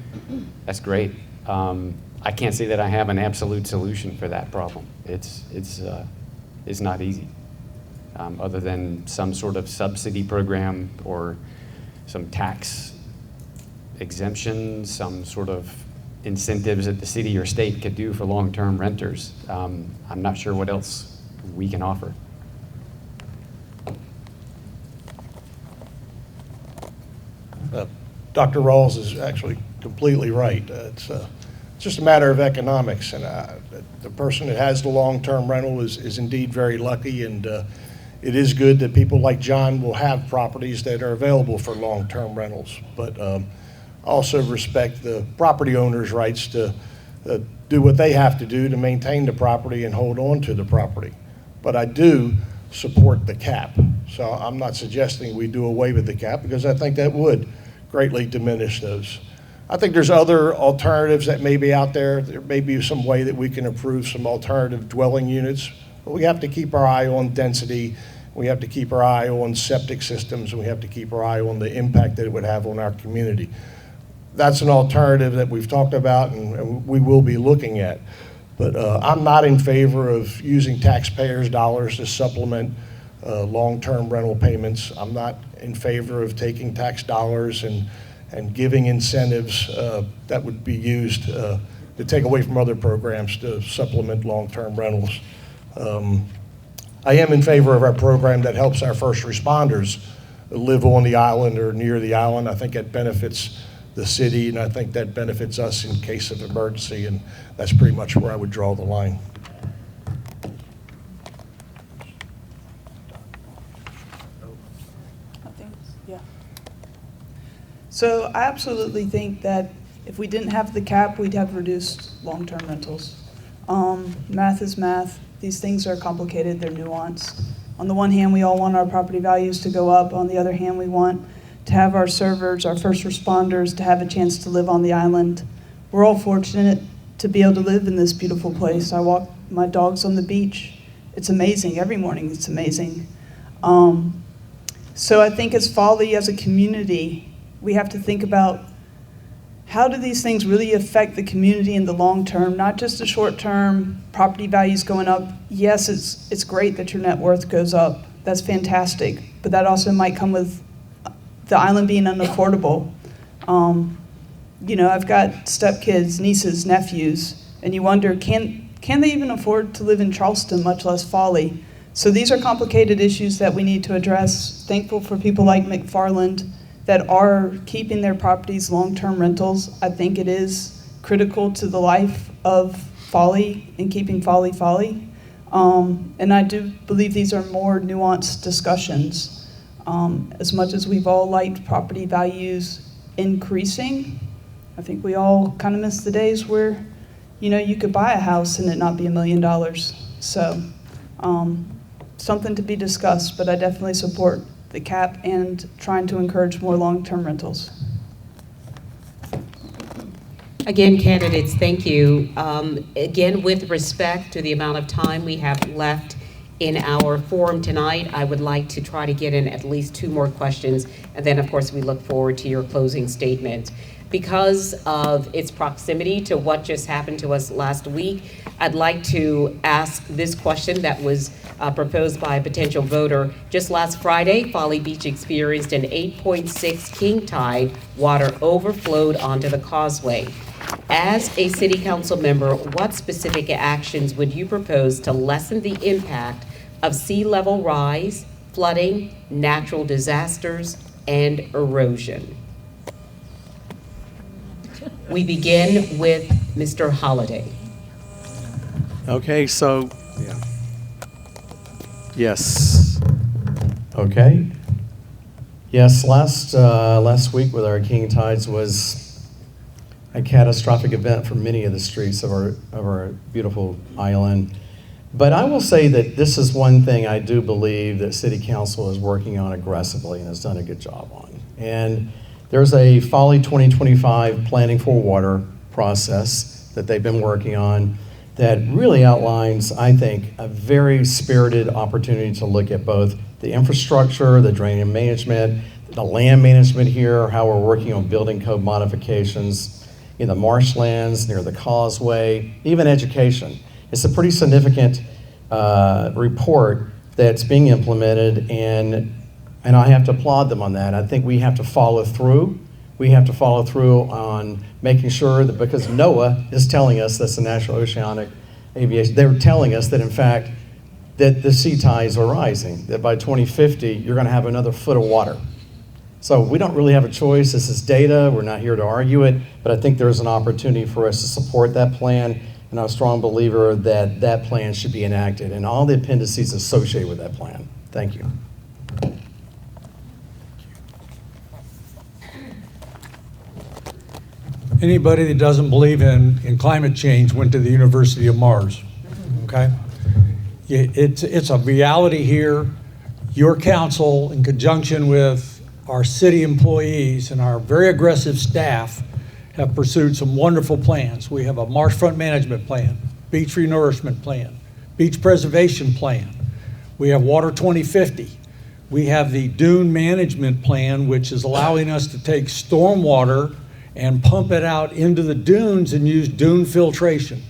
that's great. I can't say that I have an absolute solution for that problem. It's not easy, other than some sort of subsidy program or some tax exemption, some sort of incentives that the city or state could do for long-term renters. I'm not sure what else we can offer. Dr. Rawls is actually completely right. It's just a matter of economics, and the person that has the long-term rental is indeed very lucky, and it is good that people like John will have properties that are available for long-term rentals. But also respect the property owner's rights to do what they have to do to maintain the property and hold on to the property. But I do support the cap. So I'm not suggesting we do away with the cap, because I think that would greatly diminish those. I think there's other alternatives that may be out there. There may be some way that we can improve some alternative dwelling units, but we have to keep our eye on density. We have to keep our eye on septic systems, and we have to keep our eye on the impact that it would have on our community. That's an alternative that we've talked about and we will be looking at. But I'm not in favor of using taxpayers' dollars to supplement long-term rental payments. I'm not in favor of taking tax dollars and giving incentives that would be used to take away from other programs to supplement long-term rentals. I am in favor of our program that helps our first responders live on the island or near the island. I think it benefits the city, and I think that benefits us in case of emergency, and that's pretty much where I would draw the line. So I absolutely think that if we didn't have the cap, we'd have reduced long-term rentals. Math is math. These things are complicated, they're nuanced. On the one hand, we all want our property values to go up. On the other hand, we want to have our servers, our first responders, to have a chance to live on the island. We're all fortunate to be able to live in this beautiful place. I walk my dogs on the beach. It's amazing. Every morning it's amazing. So I think as Folly, as a community, we have to think about how do these things really affect the community in the long term, not just the short term, property values going up. Yes, it's great that your net worth goes up. That's fantastic. But that also might come with the island being unaffordable. You know, I've got stepkids, nieces, nephews, and you wonder, can they even afford to live in Charleston, much less Folly? So these are complicated issues that we need to address. Thankful for people like McFarland that are keeping their properties long-term rentals. I think it is critical to the life of Folly and keeping Folly Folly. And I do believe these are more nuanced discussions. As much as we've all liked property values increasing, I think we all kind of miss the days where, you know, you could buy a house and it not be $1 million. So something to be discussed, but I definitely support the cap and trying to encourage more long-term rentals. Again, candidates, thank you. Again, with respect to the amount of time we have left in our forum tonight, I would like to try to get in at least 2 more questions, and then of course we look forward to your closing statement. Because of its proximity to what just happened to us last week, I'd like to ask this question that was proposed by a potential voter. Just last Friday, Folly Beach experienced an 8.6 king tide. Water overflowed onto the causeway. As a city council member, what specific actions would you propose to lessen the impact of sea level rise, flooding, natural disasters, and erosion? We begin with Mr. Holliday. Okay, so, yeah. Yes. Okay. Yes, last week with our king tides was a catastrophic event for many of the streets of our beautiful island. But I will say that this is one thing I do believe that City Council is working on aggressively and has done a good job on. And there's a Folly 2025 Planning for Water process that they've been working on that really outlines, I think, a very spirited opportunity to look at both the infrastructure, the drainage management, the land management here, how we're working on building code modifications in the marshlands, near the causeway, even education. It's a pretty significant report that's being implemented, and I have to applaud them on that. I think we have to follow through. We have to follow through on making sure that, because NOAA is telling us, that's the National Oceanic Aviation, they're telling us that in fact that the sea tides are rising, that by 2050 you're going to have another foot of water. So we don't really have a choice. This is data. We're not here to argue it, but I think there's an opportunity for us to support that plan. And I'm a strong believer that that plan should be enacted and all the appendices associated with that plan. Thank you. Anybody that doesn't believe in climate change went to the University of Mars, okay? It's a reality here. Your council, in conjunction with our city employees and our very aggressive staff, have pursued some wonderful plans. We have a marshfront management plan, beach renourishment plan, beach preservation plan. We have Water 2050. We have the dune management plan, which is allowing us to take stormwater and pump it out into the dunes and use dune filtration.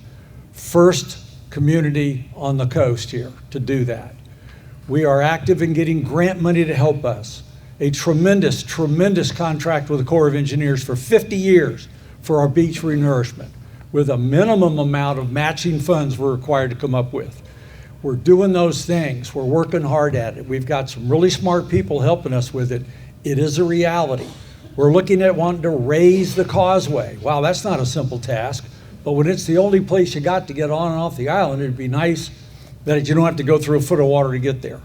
First community on the coast here to do that. We are active in getting grant money to help us. A tremendous, tremendous contract with the Corps of Engineers for 50 years for our beach renourishment, with a minimum amount of matching funds we're required to come up with. We're doing those things. We're working hard at it. We've got some really smart people helping us with it. It is a reality. We're looking at wanting to raise the causeway. Wow, that's not a simple task, but when it's the only place you got to get on and off the island, it'd be nice that you don't have to go through a foot of water to get there.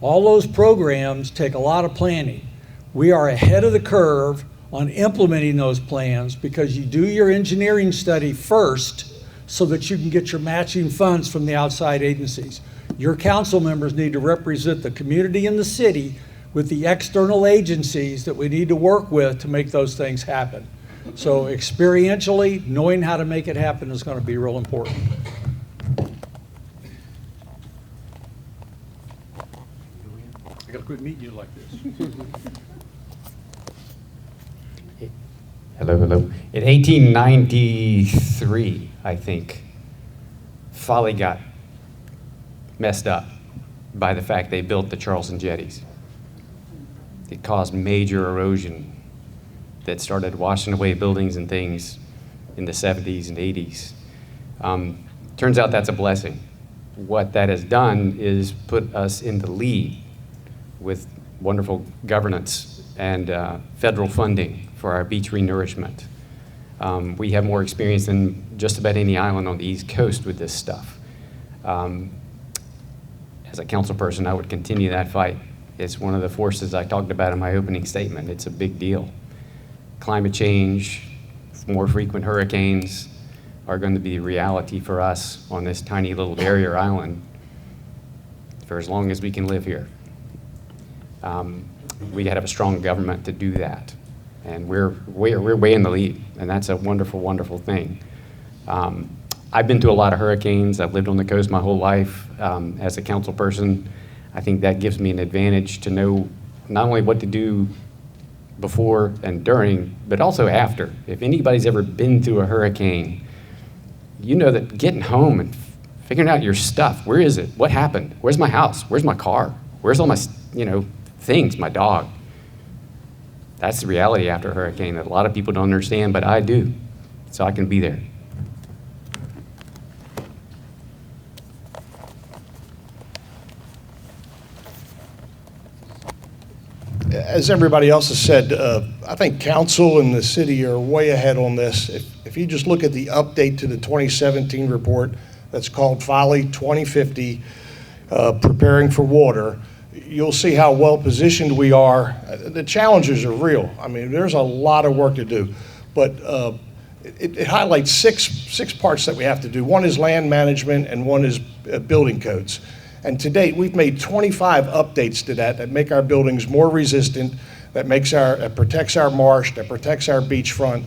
All those programs take a lot of planning. We are ahead of the curve on implementing those plans because you do your engineering study first so that you can get your matching funds from the outside agencies. Your council members need to represent the community and the city with the external agencies that we need to work with to make those things happen. So experientially, knowing how to make it happen is going to be real important. I got to quit meeting you like this. Hello, hello. In 1893, I think, Folly got messed up by the fact they built the Charleston jetties. It caused major erosion that started washing away buildings and things in the 70s and 80s. Turns out that's a blessing. What that has done is put us in the lead with wonderful governance and federal funding for our beach renourishment. We have more experience than just about any island on the East Coast with this stuff. As a council person, I would continue that fight. It's one of the forces I talked about in my opening statement. It's a big deal. Climate change, more frequent hurricanes are going to be a reality for us on this tiny little barrier island for as long as we can live here. We got to have a strong government to do that. And we're way in the lead, and that's a wonderful, wonderful thing. I've been to a lot of hurricanes. I've lived on the coast my whole life. As a council person, I think that gives me an advantage to know not only what to do before and during, but also after. If anybody's ever been through a hurricane, you know that getting home and figuring out your stuff. Where is it? What happened? Where's my house? Where's my car? Where's all my, things, my dog? That's the reality after a hurricane that a lot of people don't understand, but I do. So I can be there. As everybody else has said, I think council and the city are way ahead on this. If you just look at the update to the 2017 report that's called Folly 2050, Preparing for Water, you'll see how well positioned we are. The challenges are real. I mean, there's a lot of work to do, but it highlights six parts that we have to do. One is land management and one is building codes. And to date, we've made 25 updates to that make our buildings more resistant, that protects our marsh, that protects our beachfront.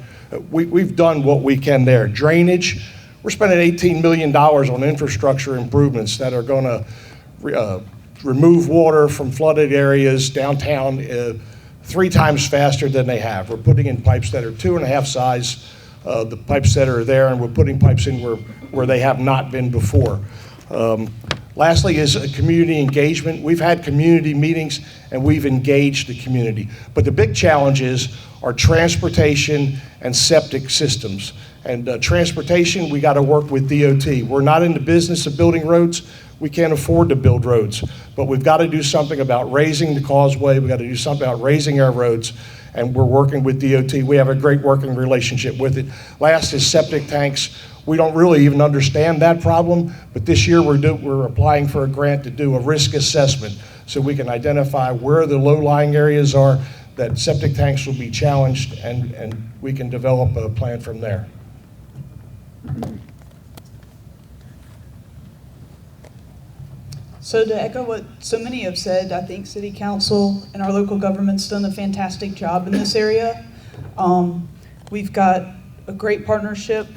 We've done what we can there. Drainage, we're spending $18 million on infrastructure improvements that are going to remove water from flooded areas downtown 3 times faster than they have. We're putting in pipes that are 2.5 size the pipes that are there, and we're putting pipes in where they have not been before. Lastly is community engagement. We've had community meetings and we've engaged the community. But the big challenges are transportation and septic systems. And transportation, we got to work with DOT. We're not in the business of building roads. We can't afford to build roads. But we've got to do something about raising the causeway. We've got to do something about raising our roads. And we're working with DOT. We have a great working relationship with it. Last is septic tanks. We don't really even understand that problem, but this year we're applying for a grant to do a risk assessment so we can identify where the low-lying areas are that septic tanks will be challenged, and we can develop a plan from there. So to echo what so many have said, I think City Council and our local government's done a fantastic job in this area. We've got a great partnership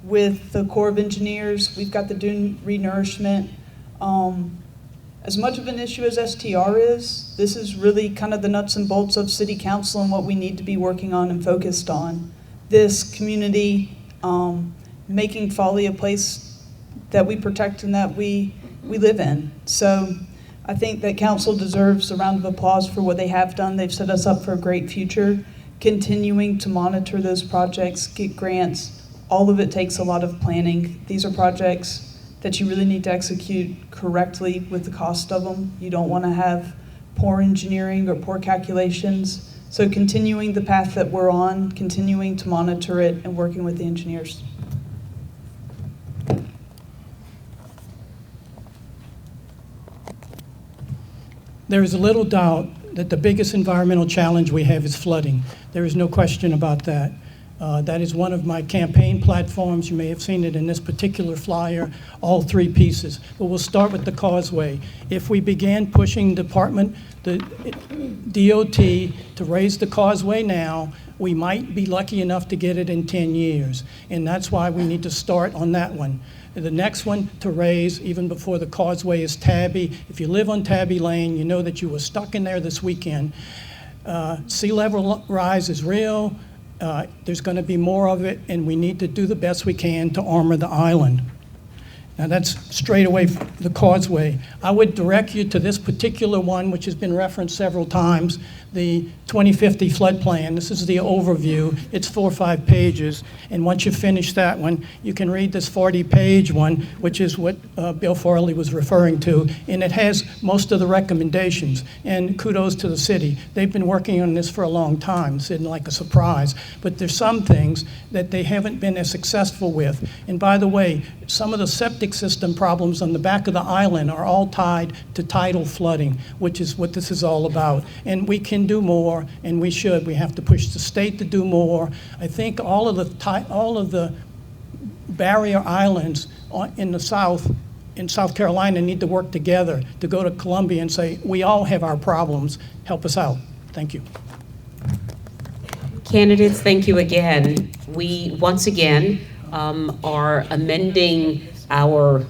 with the Corps of Engineers. We've got the dune renourishment. As much of an issue as STR is, this is really kind of the nuts and bolts of City Council and what we need to be working on and focused on. This community, making Folly a place that we protect and that we live in. So I think that council deserves a round of applause for what they have done. They've set us up for a great future, continuing to monitor those projects, get grants. All of it takes a lot of planning. These are projects that you really need to execute correctly with the cost of them. You don't want to have poor engineering or poor calculations. So continuing the path that we're on, continuing to monitor it, and working with the engineers. There is little doubt that the biggest environmental challenge we have is flooding. There is no question about that. That is one of my campaign platforms. You may have seen it in this particular flyer, all 3 pieces. But we'll start with the causeway. If we began pushing the DOT to raise the causeway now, we might be lucky enough to get it in 10 years. And that's why we need to start on that one. The next one to raise, even before the causeway, is Tabby. If you live on Tabby Lane, you know that you were stuck in there this weekend. Sea level rise is real. There's going to be more of it, and we need to do the best we can to armor the island. Now that's straight away the causeway. I would direct you to this particular one, which has been referenced several times, the 2050 flood plan. This is the overview. It's 4 or 5 pages. And once you finish that one, you can read this 40-page one, which is what Bill Folly was referring to. And it has most of the recommendations. And kudos to the city. They've been working on this for a long time. It's isn't like a surprise. But there's some things that they haven't been as successful with. And by the way, some of the septic system problems on the back of the island are all tied to tidal flooding, which is what this is all about. And we can do more, and we should. We have to push the state to do more. I think all of the barrier islands in the South, in South Carolina, need to work together to go to Columbia and say, we all have our problems. Help us out. Thank you. Candidates, thank you again. We, once again, are amending our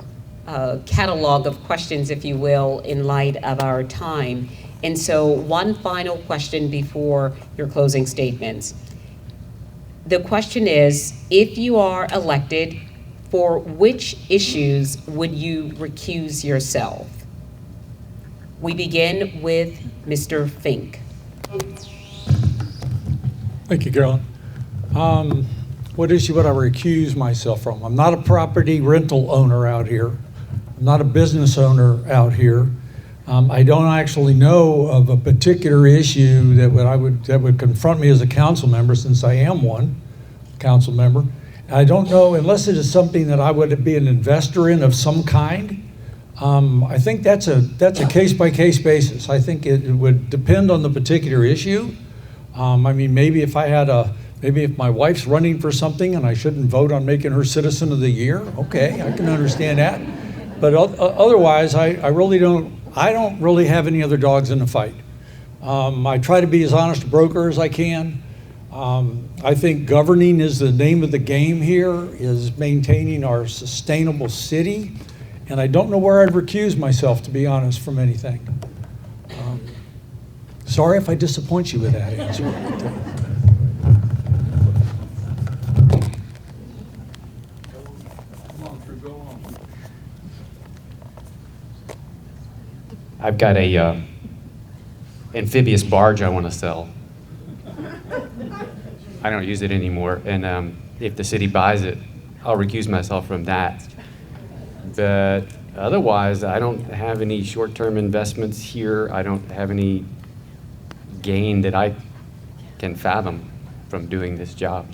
catalog of questions, if you will, in light of our time. And so one final question before your closing statements. The question is, if you are elected For which issues would you recuse yourself? We begin with Mr. Fink. Thank you, Carolyn. What issue would I recuse myself from? I'm not a property rental owner out here. I'm not a business owner out here. I don't actually know of a particular issue that would confront me as a council member, since I am one council member. I don't know, unless it is something that I would be an investor in of some kind. I think that's a case-by-case basis. I think it would depend on the particular issue. I mean, maybe if my wife's running for something and I shouldn't vote on making her Citizen of the Year, okay, I can understand that. But otherwise, I don't really have any other dogs in the fight. I try to be as honest a broker as I can. I think governing is the name of the game here, is maintaining our sustainable city. And I don't know where I'd recuse myself, to be honest, from anything. Sorry if I disappoint you with that answer. I've got a amphibious barge I want to sell. I don't use it anymore, and if the city buys it, I'll recuse myself from that. But otherwise, I don't have any short-term investments here. I don't have any gain that I can fathom from doing this job.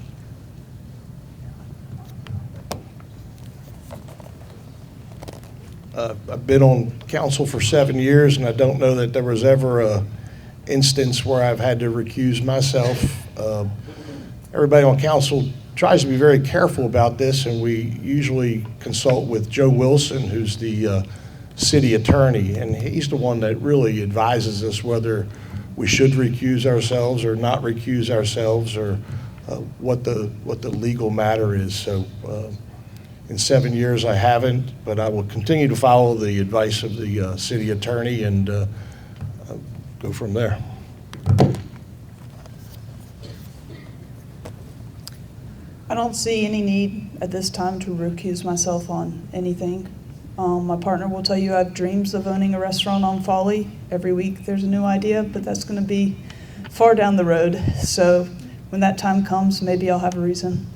I've been on council for 7 years, and I don't know that there was ever a instance where I've had to recuse myself. Everybody on council tries to be very careful about this, and we usually consult with Joe Wilson, who's the city attorney, and he's the one that really advises us whether we should recuse ourselves or not recuse ourselves, or what the legal matter is. So in 7 years I haven't, but I will continue to follow the advice of the city attorney and go from there. I don't see any need at this time to recuse myself on anything. My partner will tell you I have dreams of owning a restaurant on Folly. Every week there's a new idea, but that's going to be far down the road. So when that time comes, maybe I'll have a reason.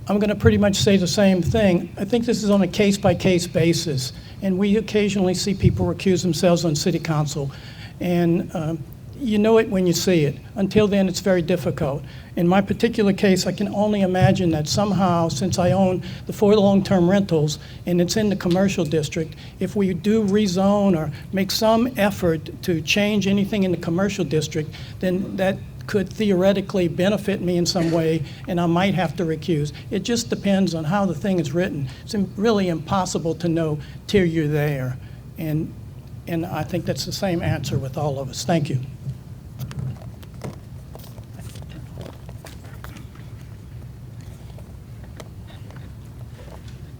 I'm going to pretty much say the same thing. I think this is on a case-by-case basis, and we occasionally see people recuse themselves on city council, and you know it when you see it. Until then, it's very difficult. In my particular case, I can only imagine that somehow, since I own the 4 long-term rentals, and it's in the commercial district, if we do rezone or make some effort to change anything in the commercial district, then that could theoretically benefit me in some way, and I might have to recuse. It just depends on how the thing is written. It's really impossible to know till you're there. And I think that's the same answer with all of us. Thank you.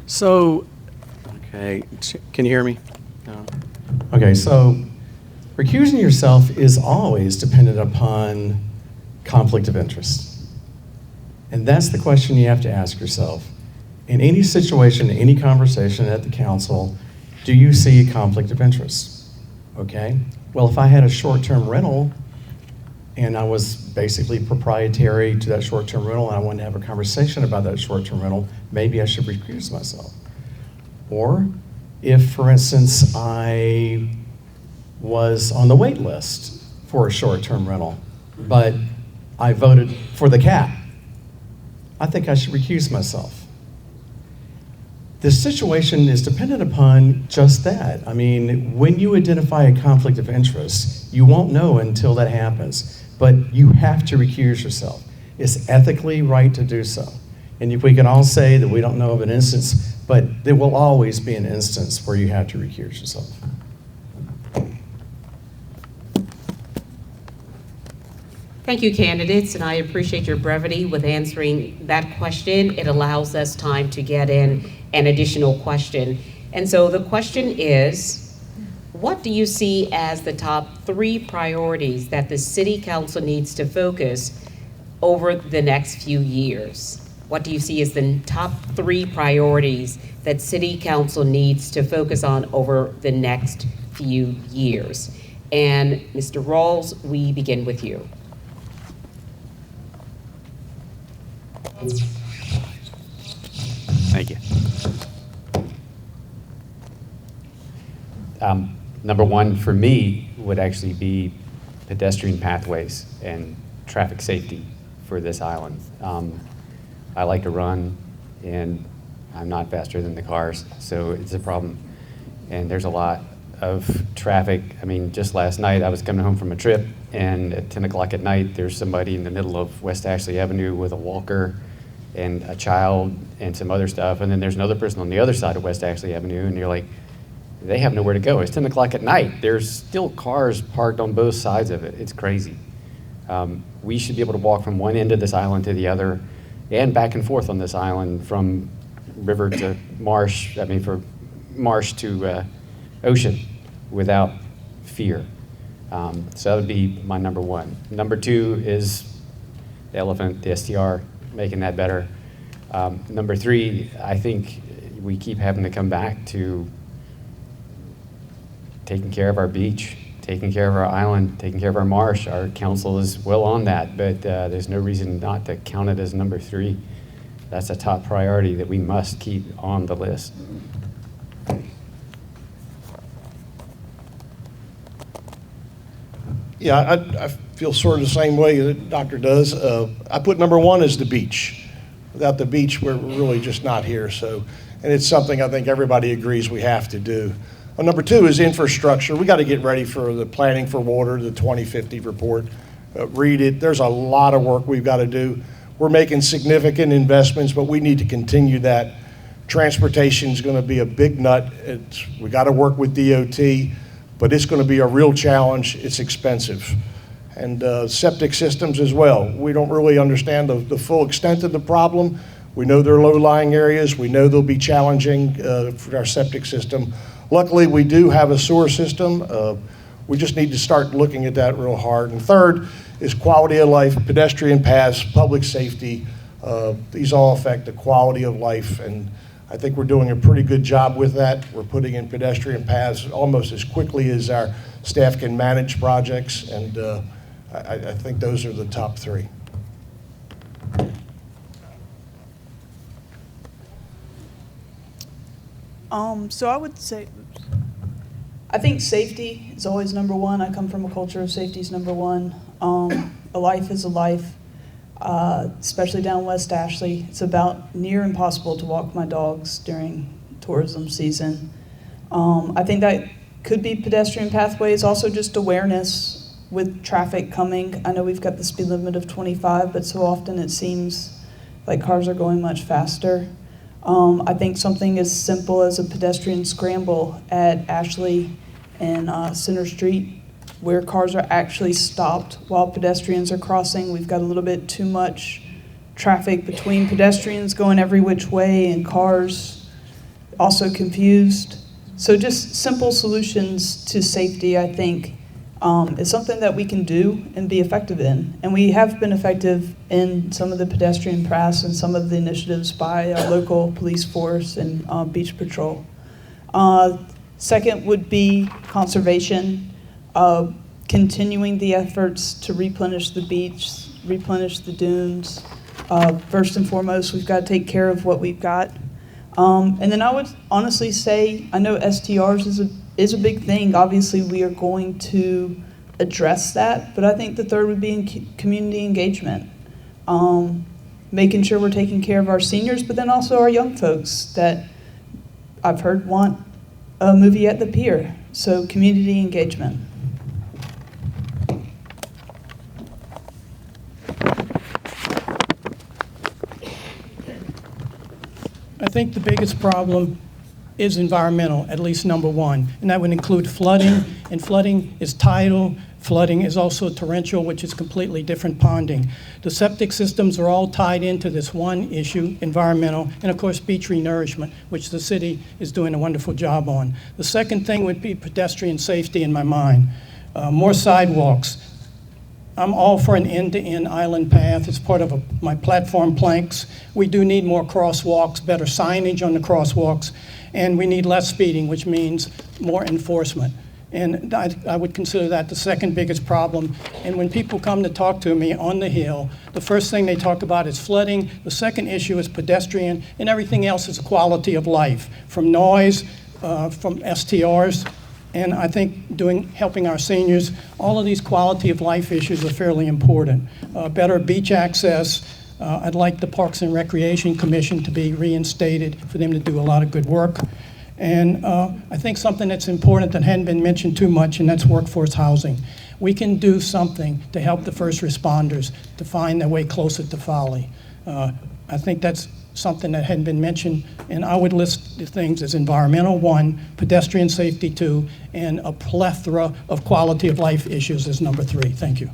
So, okay, can you hear me? No. Okay, so recusing yourself is always dependent upon conflict of interest. And that's the question you have to ask yourself. In any situation, any conversation at the council, do you see a conflict of interest? Okay, well, if I had a short-term rental and I was basically proprietary to that short-term rental and I wanted to have a conversation about that short-term rental, maybe I should recuse myself. Or if, for instance, I was on the wait list for a short-term rental, but I voted for the cap, I think I should recuse myself. The situation is dependent upon just that. I mean, when you identify a conflict of interest, you won't know until that happens, but you have to recuse yourself. It's ethically right to do so. And if we can all say that we don't know of an instance, but there will always be an instance where you have to recuse yourself. Thank you, candidates, and I appreciate your brevity with answering that question. It allows us time to get in an additional question. And so the question is, what do you see as the top 3 priorities that the city council needs to focus over the next few years? What do you see as the top 3 priorities that city council needs to focus on over the next few years? And Mr. Rawls, we begin with you. Thank you. Number 1 for me would actually be pedestrian pathways and traffic safety for this island. I like to run, and I'm not faster than the cars, so it's a problem. And there's a lot of traffic. I mean, just last night, I was coming home from a trip, and at 10 o'clock at night, there's somebody in the middle of West Ashley Avenue with a walker and a child and some other stuff, and then there's another person on the other side of West Ashley Avenue, and you're like, they have nowhere to go. It's 10 o'clock at night. There's still cars parked on both sides of it. It's crazy. We should be able to walk from one end of this island to the other and back and forth on this island from river to marsh, from marsh to ocean without fear. So that would be my number 1. Number 2 is the elephant, the STR, making that better. Number 3, I think we keep having to come back to taking care of our beach, taking care of our island, taking care of our marsh. Our council is well on that, but there's no reason not to count it as number 3. That's a top priority that we must keep on the list. Yeah, I feel sort of the same way that the doctor does. I put number 1 as the beach. Without the beach, we're really just not here. So, and it's something I think everybody agrees we have to do. Number 2 is infrastructure. We got to get ready for the planning for water, the 2050 report. Read it. There's a lot of work we've got to do. We're making significant investments, but we need to continue that. Transportation is going to be a big nut. We got to work with DOT, but it's going to be a real challenge. It's expensive. And septic systems as well. We don't really understand the full extent of the problem. We know there are low-lying areas. We know they'll be challenging for our septic system. Luckily, we do have a sewer system. We just need to start looking at that real hard. And third is quality of life, pedestrian paths, public safety. These all affect the quality of life, and I think we're doing a pretty good job with that. We're putting in pedestrian paths almost as quickly as our staff can manage projects, and I think those are the top 3. So I would say, I think safety is always number 1. I come from a culture of safety is number 1. A life is a life, especially down West Ashley. It's about near impossible to walk my dogs during tourism season. I think that could be pedestrian pathways, also just awareness with traffic coming. I know we've got the speed limit of 25, but so often it seems like cars are going much faster. I think something as simple as a pedestrian scramble at Ashley and Center Street, where cars are actually stopped while pedestrians are crossing. We've got a little bit too much traffic between pedestrians going every which way and cars also confused. So just simple solutions to safety, I think, is something that we can do and be effective in. And we have been effective in some of the pedestrian paths and some of the initiatives by our local police force and beach patrol. Second would be conservation, continuing the efforts to replenish the beach, replenish the dunes. First and foremost, we've got to take care of what we've got. And then I would honestly say, I know STRs is a big thing. Obviously, we are going to address that, but I think the third would be in community engagement. Making sure we're taking care of our seniors, but then also our young folks that I've heard want a movie at the pier. So community engagement. I think the biggest problem is environmental, at least number one, and that would include flooding, and flooding is tidal, flooding is also torrential, which is completely different ponding. The septic systems are all tied into this one issue, environmental, and of course beach renourishment, which the city is doing a wonderful job on. The second thing would be pedestrian safety in my mind. More sidewalks. I'm all for an end-to-end island path. It's part of my platform planks. We do need more crosswalks, better signage on the crosswalks, and we need less speeding, which means more enforcement. And I would consider that the second biggest problem. And when people come to talk to me on the Hill, the first thing they talk about is flooding, the second issue is pedestrian, and everything else is quality of life, from noise, from STRs, and I think helping our seniors, all of these quality of life issues are fairly important. Better beach access. I'd like the Parks and Recreation Commission to be reinstated for them to do a lot of good work. And I think something that's important that hadn't been mentioned too much, and that's workforce housing. We can do something to help the first responders to find their way closer to Folly. I think that's something that hadn't been mentioned, and I would list the things as environmental, 1, pedestrian safety, 2, and a plethora of quality of life issues as number 3. Thank you.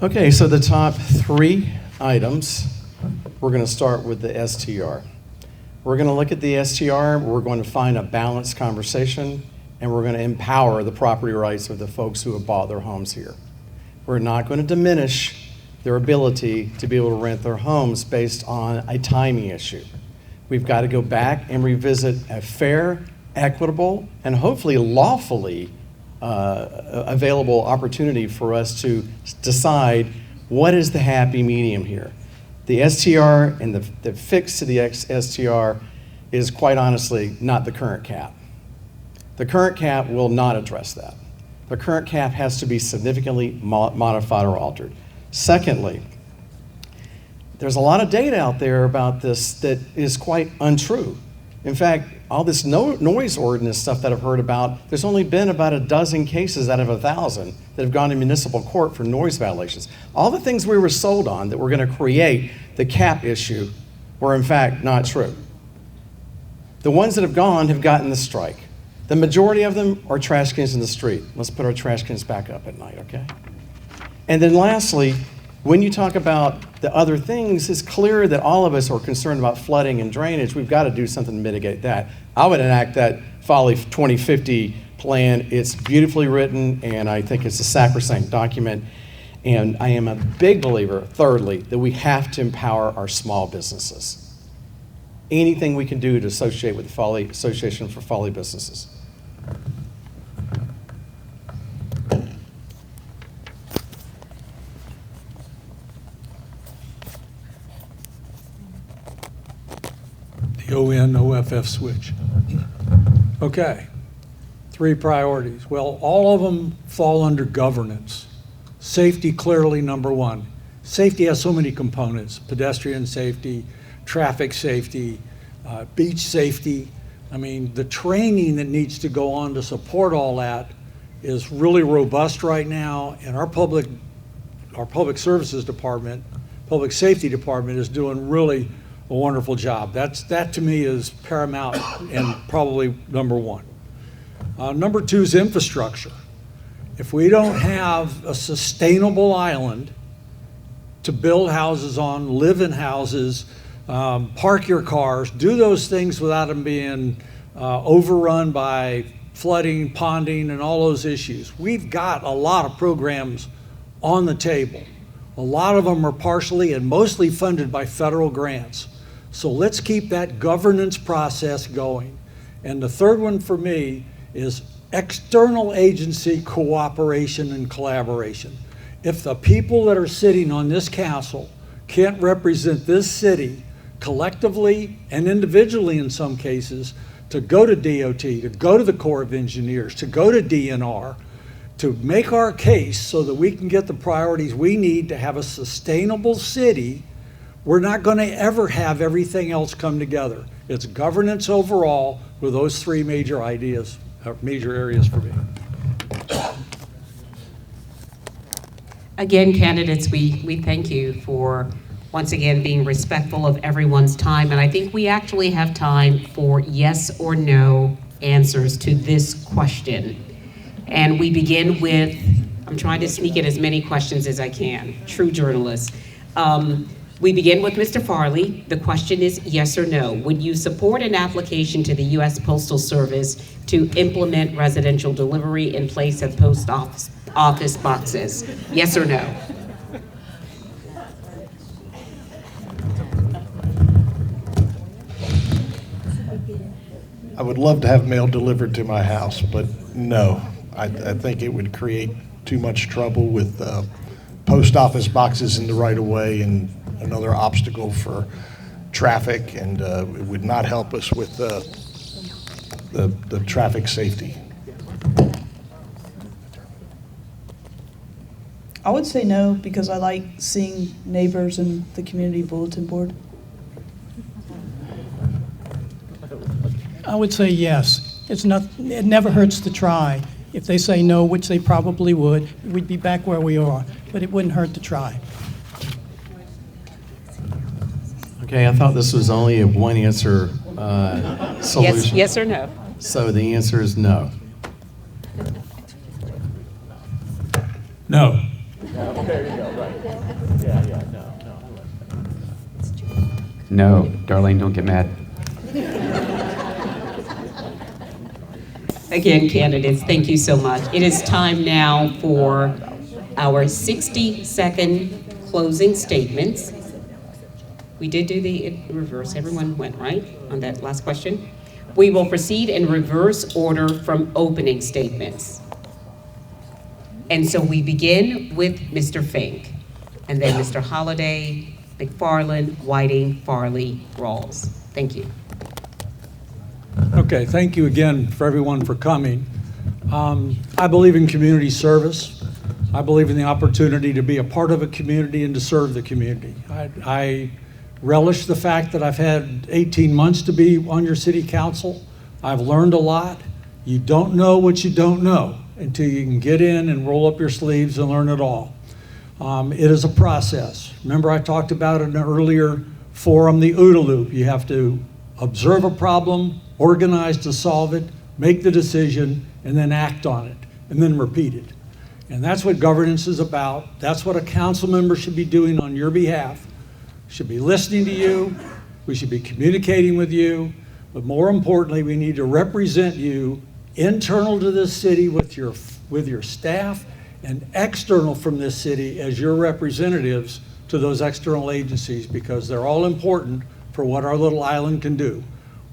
Okay, so the top 3 items, we're going to start with the STR. We're going to look at the STR, we're going to find a balanced conversation, and we're going to empower the property rights of the folks who have bought their homes here. We're not going to diminish their ability to be able to rent their homes based on a timing issue. We've got to go back and revisit a fair, equitable, and hopefully lawfully available opportunity for us to decide what is the happy medium here. The STR and the fix to the STR is quite honestly not the current cap. The current cap will not address that. The current cap has to be significantly modified or altered. Secondly, there's a lot of data out there about this that is quite untrue. In fact, all this noise ordinance stuff that I've heard about, there's only been about a dozen cases out of 1,000 that have gone to municipal court for noise violations. All the things we were sold on that were going to create the cap issue were in fact not true. The ones that have gotten the strike. The majority of them are trash cans in the street. Let's put our trash cans back up at night, okay? And then lastly, when you talk about the other things, it's clear that all of us are concerned about flooding and drainage. We've got to do something to mitigate that. I would enact that Folly 2050 plan. It's beautifully written, and I think it's a sacrosanct document. And I am a big believer, thirdly, that we have to empower our small businesses. Anything we can do to associate with the Folly Association for Folly Businesses. The ON-OFF switch. Okay, 3 priorities. Well, all of them fall under governance. Safety clearly number 1. Safety has so many components: pedestrian safety, traffic safety, beach safety. I mean, the training that needs to go on to support all that is really robust right now, and our public services department, public safety department is doing really a wonderful job. That to me is paramount and probably number 1. Number 2 is infrastructure. If we don't have a sustainable island to build houses on, live in houses, park your cars, do those things without them being overrun by flooding, ponding, and all those issues. We've got a lot of programs on the table. A lot of them are partially and mostly funded by federal grants. So let's keep that governance process going. And the third one for me is external agency cooperation and collaboration. If the people that are sitting on this council can't represent this city collectively and individually in some cases, to go to DOT, to go to the Corps of Engineers, to go to DNR, to make our case so that we can get the priorities we need to have a sustainable city, we're not going to ever have everything else come together. It's governance overall with those 3 major ideas, major areas for me. Again, candidates, we thank you for once again being respectful of everyone's time. And I think we actually have time for yes or no answers to this question. And we begin with, I'm trying to sneak in as many questions as I can, true journalist. We begin with Mr. Farley. The question is yes or no. Would you support an application to the U.S. Postal Service to implement residential delivery in place of post office boxes? Yes or no? I would love to have mail delivered to my house, but no. I think it would create too much trouble with post office boxes in the right of way and another obstacle for traffic, and it would not help us with the traffic safety. I would say no, because I like seeing neighbors and the community bulletin board. I would say yes. It never hurts to try. If they say no, which they probably would, we'd be back where we are, but it wouldn't hurt to try. Okay, I thought this was only a one answer solution. Yes or no? So the answer is no. No. No, Darlene, don't get mad. Again, candidates, thank you so much. It is time now for our 60-second closing statements. We did do the reverse. Everyone went right on that last question. We will proceed in reverse order from opening statements. And so we begin with Mr. Fink, and then Mr. Holliday, McFarland, Whiting, Farley, Rawls. Thank you. Okay, thank you again for everyone for coming. I believe in community service. I believe in the opportunity to be a part of a community and to serve the community. I relish the fact that I've had 18 months to be on your city council. I've learned a lot. You don't know what you don't know until you can get in and roll up your sleeves and learn it all. It is a process. Remember, I talked about in an earlier forum, the OODA loop. You have to observe a problem, organize to solve it, make the decision, and then act on it, and then repeat it. And that's what governance is about. That's what a council member should be doing on your behalf. Should be listening to you, we should be communicating with you, but more importantly, we need to represent you internal to this city with your staff, and external from this city as your representatives to those external agencies, because they're all important for what our little island can do.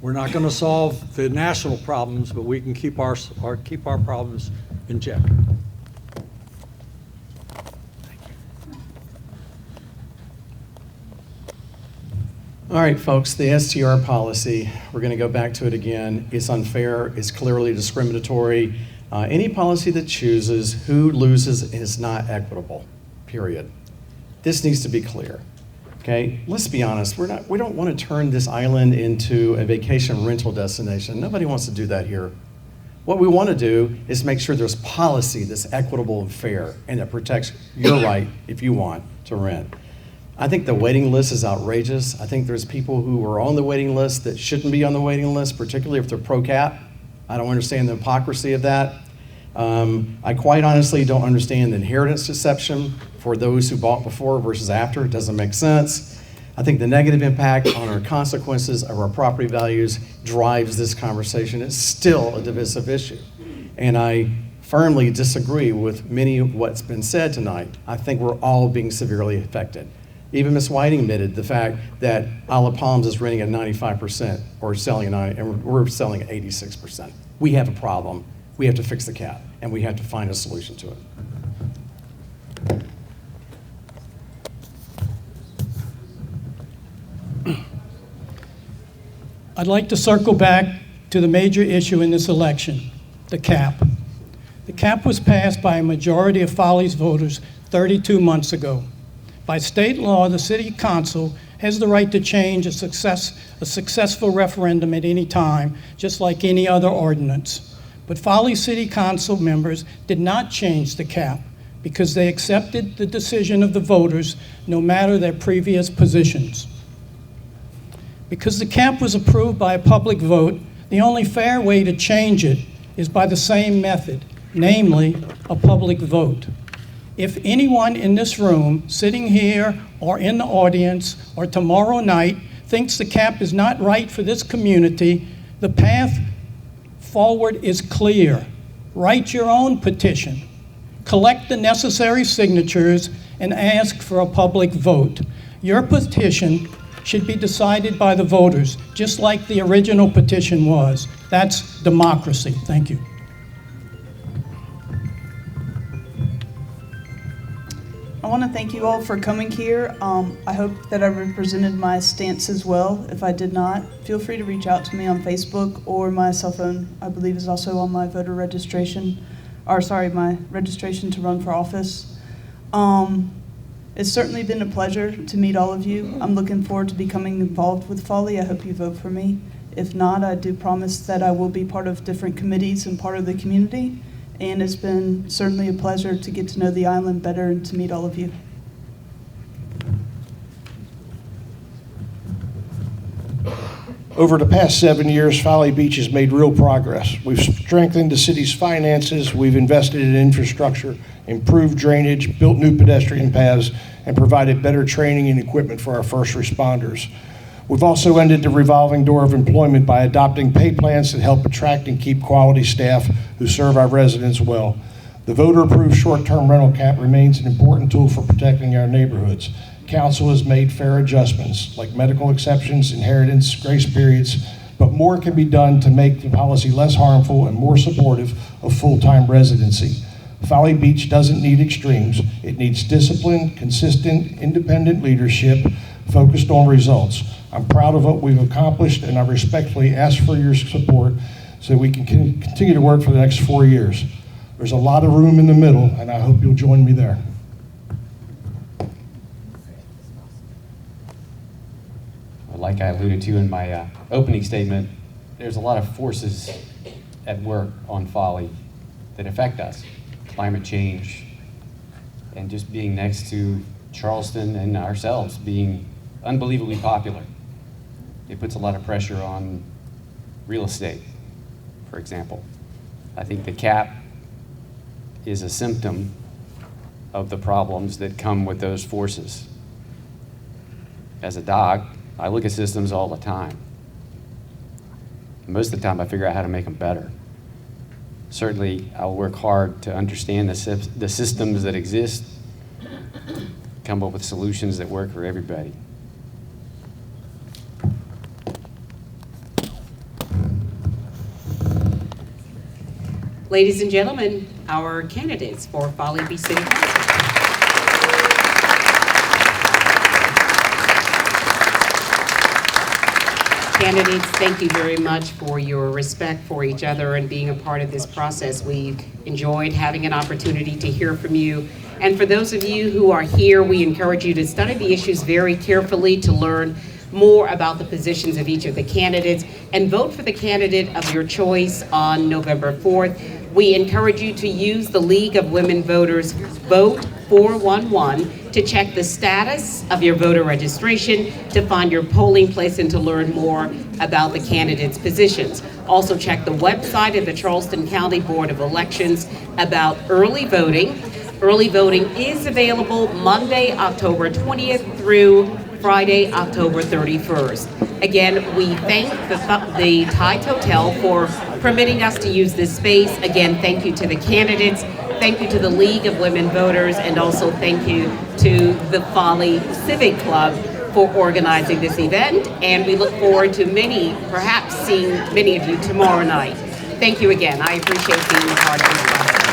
We're not going to solve the national problems, but we can keep our problems in check. All right, folks, the STR policy, we're going to go back to it again. It's unfair, it's clearly discriminatory. Any policy that chooses who loses is not equitable, period. This needs to be clear, okay? Let's be honest, we don't want to turn this island into a vacation rental destination. Nobody wants to do that here. What we want to do is make sure there's policy that's equitable and fair and that protects your right, if you want, to rent. I think the waiting list is outrageous. I think there's people who are on the waiting list that shouldn't be on the waiting list, particularly if they're pro-cap. I don't understand the hypocrisy of that. I quite honestly don't understand the inheritance deception for those who bought before versus after. It doesn't make sense. I think the negative impact on our consequences of our property values drives this conversation. It's still a divisive issue. And I firmly disagree with many of what's been said tonight. I think we're all being severely affected. Even Ms. Whiting admitted the fact that Isle of Palms is renting at 95% or selling at 90%, and we're selling at 86%. We have a problem. We have to fix the cap, and we have to find a solution to it. I'd like to circle back to the major issue in this election, the cap. The cap was passed by a majority of Folly's voters 32 months ago. By state law, the city council has the right to change a successful referendum at any time, just like any other ordinance. But Folly City Council members did not change the cap. because they accepted the decision of the voters no matter their previous positions. Because the cap was approved by a public vote, the only fair way to change it is by the same method, namely a public vote. If anyone in this room, sitting here or in the audience or tomorrow night, thinks the cap is not right for this community, the path forward is clear. Write your own petition. Collect the necessary signatures and ask for a public vote. Your petition should be decided by the voters, just like the original petition was. That's democracy. Thank you. I want to thank you all for coming here. I hope that I represented my stance as well. If I did not, feel free to reach out to me on Facebook, or my cell phone, I believe, is also on my voter registration, my registration to run for office. It's certainly been a pleasure to meet all of you. I'm looking forward to becoming involved with Folly. I hope you vote for me. If not, I do promise that I will be part of different committees and part of the community. And it's been certainly a pleasure to get to know the island better and to meet all of you. Over the past 7 years, Folly Beach has made real progress. We've strengthened the city's finances, we've invested in infrastructure, improved drainage, built new pedestrian paths, and provided better training and equipment for our first responders. We've also ended the revolving door of employment by adopting pay plans that help attract and keep quality staff who serve our residents well. The voter-approved short-term rental cap remains an important tool for protecting our neighborhoods. Council has made fair adjustments, like medical exceptions, inheritance, grace periods, but more can be done to make the policy less harmful and more supportive of full-time residency. Folly Beach doesn't need extremes. It needs disciplined, consistent, independent leadership focused on results. I'm proud of what we've accomplished, and I respectfully ask for your support so we can continue to work for the next 4 years. There's a lot of room in the middle, and I hope you'll join me there. Like I alluded to in my opening statement, there's a lot of forces at work on Folly that affect us. Climate change, and just being next to Charleston and ourselves being unbelievably popular. It puts a lot of pressure on real estate, for example. I think the cap is a symptom of the problems that come with those forces. As a doc, I look at systems all the time. Most of the time I figure out how to make them better. Certainly, I'll work hard to understand the systems that exist, come up with solutions that work for everybody. Ladies and gentlemen, our candidates for Folly Beach City Council. Candidates, thank you very much for your respect for each other and being a part of this process. We've enjoyed having an opportunity to hear from you. And for those of you who are here, we encourage you to study the issues very carefully to learn more about the positions of each of the candidates and vote for the candidate of your choice on November 4th. We encourage you to use the League of Women Voters Vote 411 to check the status of your voter registration, to find your polling place, and to learn more about the candidates' positions. Also check the website of the Charleston County Board of Elections about early voting. Early voting is available Monday, October 20th through Friday, October 31st. Again, we thank the Tide Hotel for permitting us to use this space. Again, thank you to the candidates, thank you to the League of Women Voters, and also thank you to the Folly Civic Club for organizing this event. And we look forward to perhaps seeing many of you tomorrow night. Thank you again. I appreciate being a part of this process.